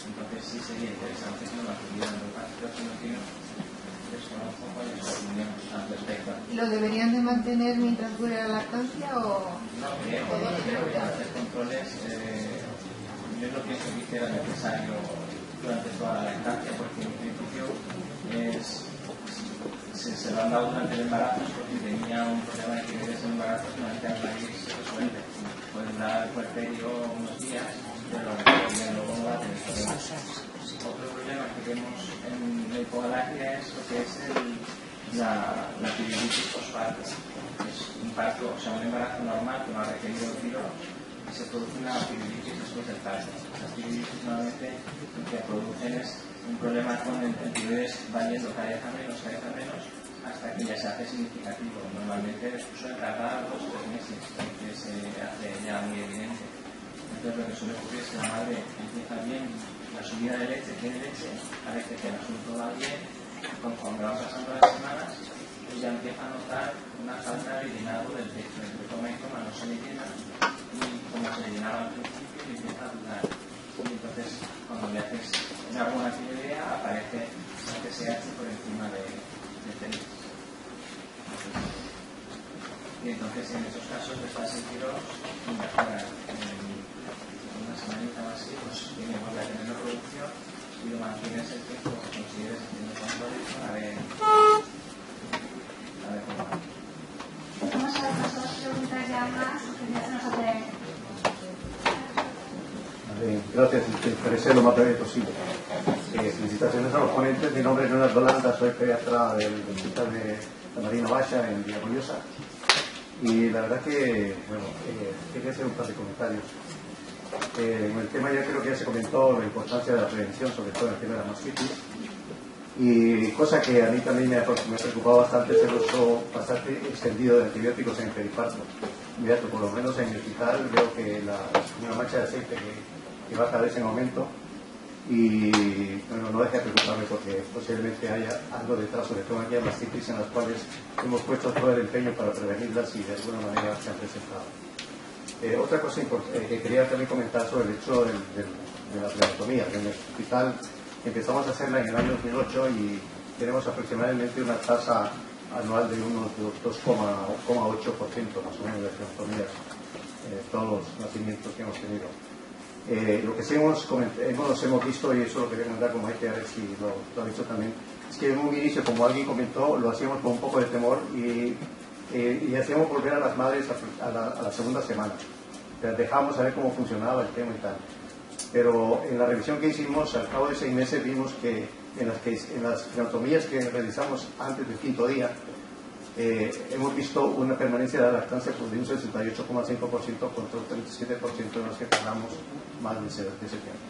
Entonces sí sería interesante que lo mantuvieran en el pero si no tiene, desconozco cuál es su opinión al respecto. ¿Lo deberían de mantener mientras dure la lactancia o...? No creo que hacer controles, yo no pienso que sea necesario durante toda la lactancia, porque en principio se lo han dado durante el embarazo porque tenía un problema de tiroides en el embarazo, solamente al país se resuelve. Puede durar el puerperio unos días, pero luego no va a tener problemas. Otro problema que vemos en la hipogalaxia es lo que es la tiroiditis postparto. Es un parto, o sea, un embarazo normal que no ha requerido tiro, y se produce una tiroiditis después del parto. Las tiroiditis normalmente lo que producen es un problema con el tiroides va yendo cada vez a menos, hasta que ya se hace significativo. Normalmente suele tardar 2 o 3 meses, que se hace ya muy evidente. Entonces lo que suele ocurrir es que la madre empieza bien la subida de leche, tiene leche, parece que el asunto va bien, conforme van pasando las semanas, ella empieza a notar una falta de llenado del pecho, entre toma y toma no se le llena, y como se le llenaba al principio, le empieza a dudar. Y entonces, cuando le haces alguna tiroidea, aparece un TSH por encima del tenis. Y entonces, en estos casos, de fase tiros, mejora. Una semanita o así, pues tiene que volver a tener la producción y lo mantienes el tiempo que consideres haciendo controles para ver cómo va. Vamos a ver las 2 preguntas ya más que ya se nos hace. Gracias, intentaré lo más breve posible. Felicitaciones a los ponentes. Mi nombre es Leonardo Landa, soy pediatra del Hospital de la Marina Baixa en Villajoyosa. Y la verdad que, bueno, quería hacer un par de comentarios. En el tema ya creo que ya se comentó la importancia de la prevención, sobre todo en el tema de la mastitis. Y cosa que a mí también me ha preocupado bastante es el uso bastante extendido de antibióticos en el periparto inmediato. Por lo menos en el hospital veo que una mancha de aceite que va cada vez en aumento. Y bueno, no deja de preocuparme porque posiblemente haya algo detrás, sobre todo aquí en mastitis, en las cuales hemos puesto todo el empeño para prevenirlas y de alguna manera se han presentado. Otra cosa que quería también comentar sobre el hecho de la pleotomía. En el hospital empezamos a hacerla en el año 2008 y tenemos aproximadamente una tasa anual de unos 2,8% más o menos de pleotomías en todos los nacimientos que hemos tenido. Lo que sí hemos visto, y eso lo quería comentar con Maite, a ver si lo ha visto también, es que en un inicio, como alguien comentó, lo hacíamos con un poco de temor y hacíamos volver a las madres a la segunda semana. Dejamos a ver cómo funcionaba el tema y tal. Pero en la revisión que hicimos, al cabo de 6 meses, vimos que en las pleotomías que realizamos antes del 5º día, hemos visto una permanencia de la lactancia de un 68,5% contra un 37% en los que tardamos más de ese tiempo.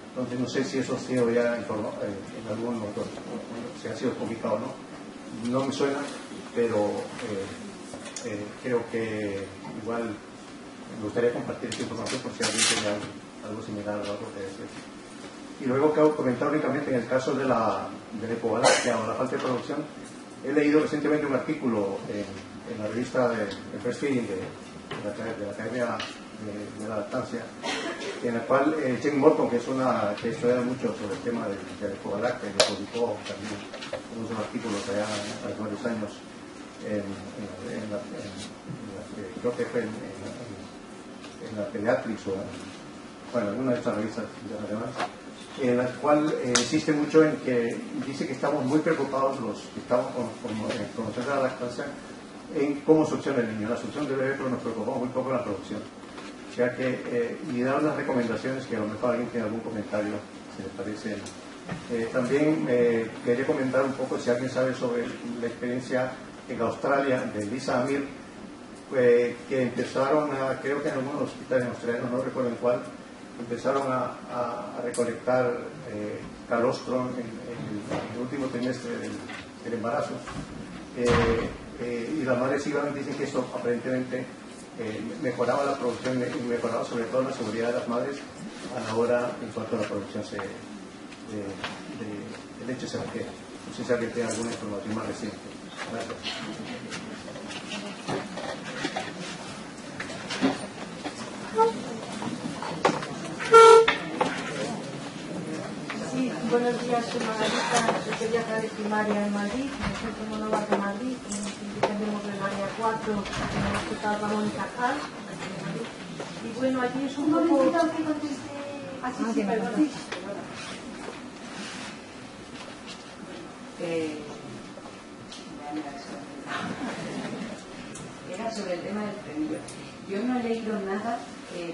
Entonces no sé si eso ha sido ya en algún otro, si ha sido publicado o no. No me suena, pero creo que igual me gustaría compartir esta información por si alguien tiene algo similar o algo que decir. Y luego quiero comentar únicamente en el caso de la hipogalaxia o la falta de producción. He leído recientemente un artículo en la revista de Breastfeeding de la Academia de la Lactancia, en la cual Jane Morton, que ha estudiado mucho sobre el tema de la hipogalaxia y lo publicó también unos artículos allá hace varios años, creo que fue en la Pediatrics o en alguna de estas revistas internacionales, en la cual insiste mucho en que dice que estamos muy preocupados los que estamos con la lactancia en cómo succiona el niño. La succión del bebé, pero nos preocupamos muy poco en la producción. O sea que, y dar unas recomendaciones que a lo mejor alguien tiene algún comentario, si les parece. También quería comentar un poco, si alguien sabe sobre la experiencia en Australia de Lisa Amir, que empezaron creo que en algunos hospitales australianos, no recuerdo en cuál, empezaron a recolectar calostro en el último trimestre del embarazo, y las madres iban, dicen que eso aparentemente mejoraba la producción y mejoraba sobre todo la seguridad de las madres a la hora en cuanto a la producción de leche se refiere. No sé si alguien tiene alguna información más reciente. Gracias. Sí, buenos días, soy Margarita, soy pediatra de primaria en Madrid, en el Centro Monóvar de Madrid, tenemos el área 4 en el Hospital Ramón y Cajal. Y bueno, allí es un poco... sí, perdón. Era sobre el tema del frenillo. Yo no he leído nada,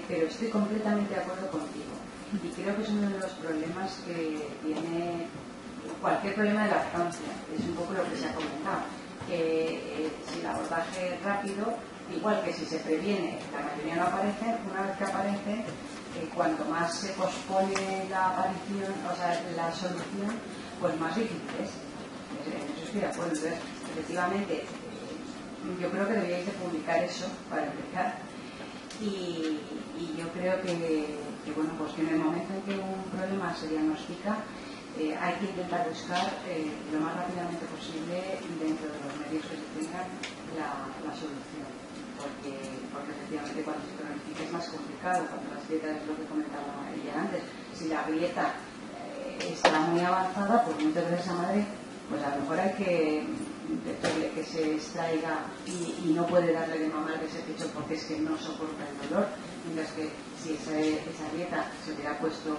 pero estoy completamente de acuerdo contigo. Y creo que es uno de los problemas que tiene cualquier problema de lactancia. Es un poco lo que se ha comentado. Que si el abordaje es rápido, igual que si se previene, la mayoría no aparece, una vez que aparece, cuanto más se pospone la aparición, o sea, la solución, pues más difícil es. En eso estoy de acuerdo. Entonces, efectivamente, yo creo que deberíais de publicar eso para empezar. Y yo creo que bueno, pues que en el momento en que un problema se diagnostica, hay que intentar buscar lo más rápidamente posible dentro de los medios que se tengan la solución. Porque efectivamente cuando se cronifica es más complicado, cuando las dietas, es lo que comentaba ella antes, si la grieta está muy avanzada, pues muchas veces esa madre, pues a lo mejor hay que decirle que se extraiga y no puede darle de mamar de ese pecho porque es que no soporta el dolor, mientras que si esa dieta se hubiera puesto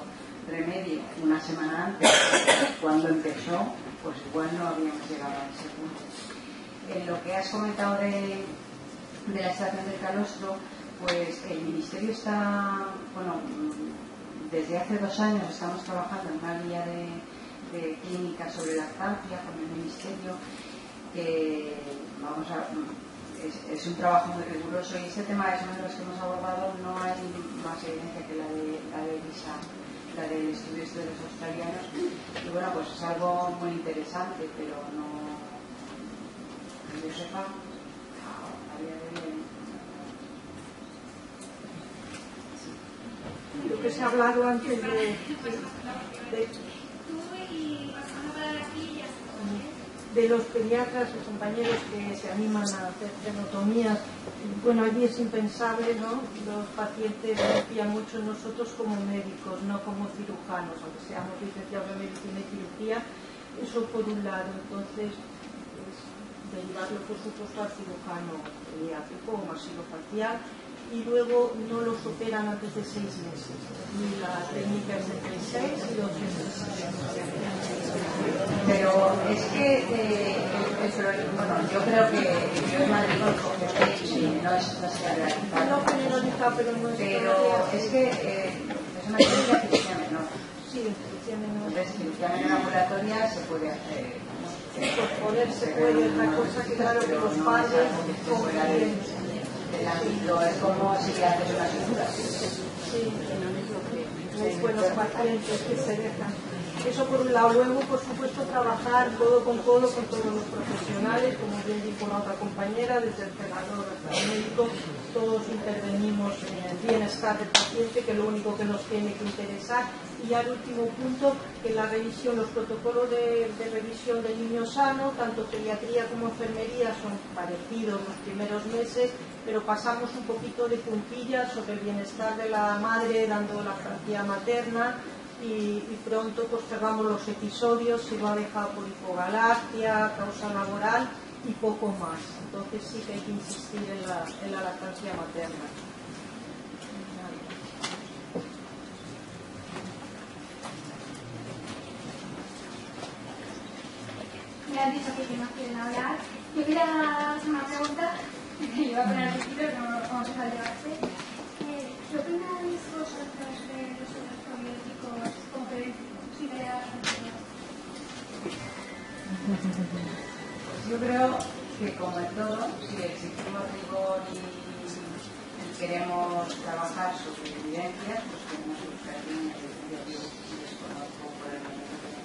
remedio una semana antes, cuando empezó, pues igual no habíamos llegado a ese punto. En lo que has comentado de la extracción del calostro, pues el Ministerio está, bueno, desde hace 2 años estamos trabajando en una guía de clínica sobre lactancia con el Ministerio, que es un trabajo muy riguroso, y este tema es uno de los que hemos abordado. No hay más evidencia que la de Lisa, la del estudio de los australianos, y bueno, pues es algo muy interesante, pero no, que yo sepa, a día de hoy. Lo que se ha hablado antes de los pediatras o compañeros que se animan a hacer frenotomías. Bueno, allí es impensable, ¿no? Los pacientes confían mucho en nosotros como médicos, no como cirujanos, aunque seamos licenciados en medicina y cirugía. Eso por un lado. Entonces, derivarlo por supuesto al cirujano pediátrico o masilofacial, y luego no los operan antes de 6 meses. Y la técnica es entre 6 y 12 meses. Pero es que bueno, yo creo que yo en Madrid no es generalizado. No generalizado, pero no es. Pero es que es una técnica cirugía menor. Sí, cirugía menor. Entonces, cirugía menor ambulatoria se puede hacer. Poder se puede, otra cosa que claro que los padres confíen. El ámbito es como si haces una sutura. Sí, muy buenos pacientes que se dejan. Eso por un lado. Luego, por supuesto, trabajar codo con todos los profesionales, como bien dijo la otra compañera, desde el celador hasta el médico. Todos intervenimos en el bienestar del paciente, que es lo único que nos tiene que interesar. Y ya el último punto, que la revisión, los protocolos de revisión del niño sano, tanto pediatría como enfermería, son parecidos los primeros meses, pero pasamos un poquito de puntillas sobre el bienestar de la madre, dando la lactancia materna, y pronto pues cerramos los episodios, si lo ha dejado por hipogalacia, causa laboral y poco más. Entonces sí que hay que insistir en la lactancia materna. Me han dicho que no quieren hablar. Yo quería hacer una pregunta, que iba a poner el título, pero no vamos a llevarse. ¿Qué opináis vosotros de los antibióticos como prevención de las enfermedades? Yo creo que, como en todo, si exigimos rigor y queremos trabajar sobre evidencias, pues tenemos que buscar líneas de evidencia. Si desconozco por el momento de la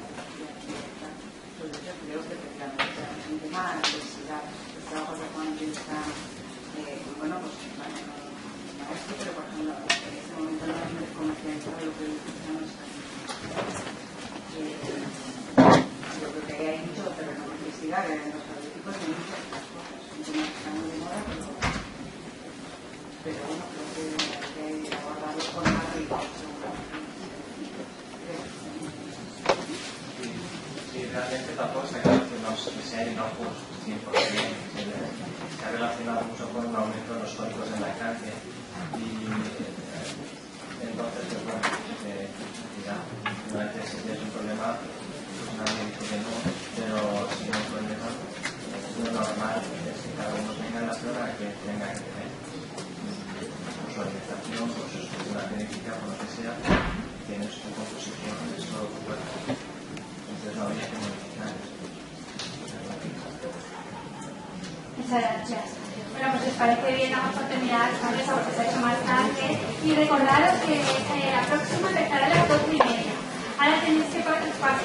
sobre eso, creo que efectivamente es un tema de necesidad. Los trabajos de Juan están bueno, pues esto, pero por ejemplo, en este momento no hemos comercializado lo que no está aquí. Yo creo que hay mucho terreno que investigar en los prototipos de muchas cosas. Son temas que están muy de moda, pero bueno, creo que hay que abordarlo con más rigor. Sí, realmente tampoco está claro que sea inocuos 100%. Se ha relacionado mucho con un aumento de los códigos de lactancia y entonces, pues bueno, una vez si es un problema, pues nadie dice que no, pero si no es un problema, lo normal es que cada uno tenga la zona que tenga que tener. Por su alimentación, por su estructura genética, por lo que sea, tiene su composición de todo tu cuerpo. Entonces no habría que modificar eso. Muchas gracias. Bueno, pues les parece bien, damos por terminar esta mesa porque se ha hecho más tarde. Y recordaros que la próxima empezará a las 12:30. Ahora tenéis que participar.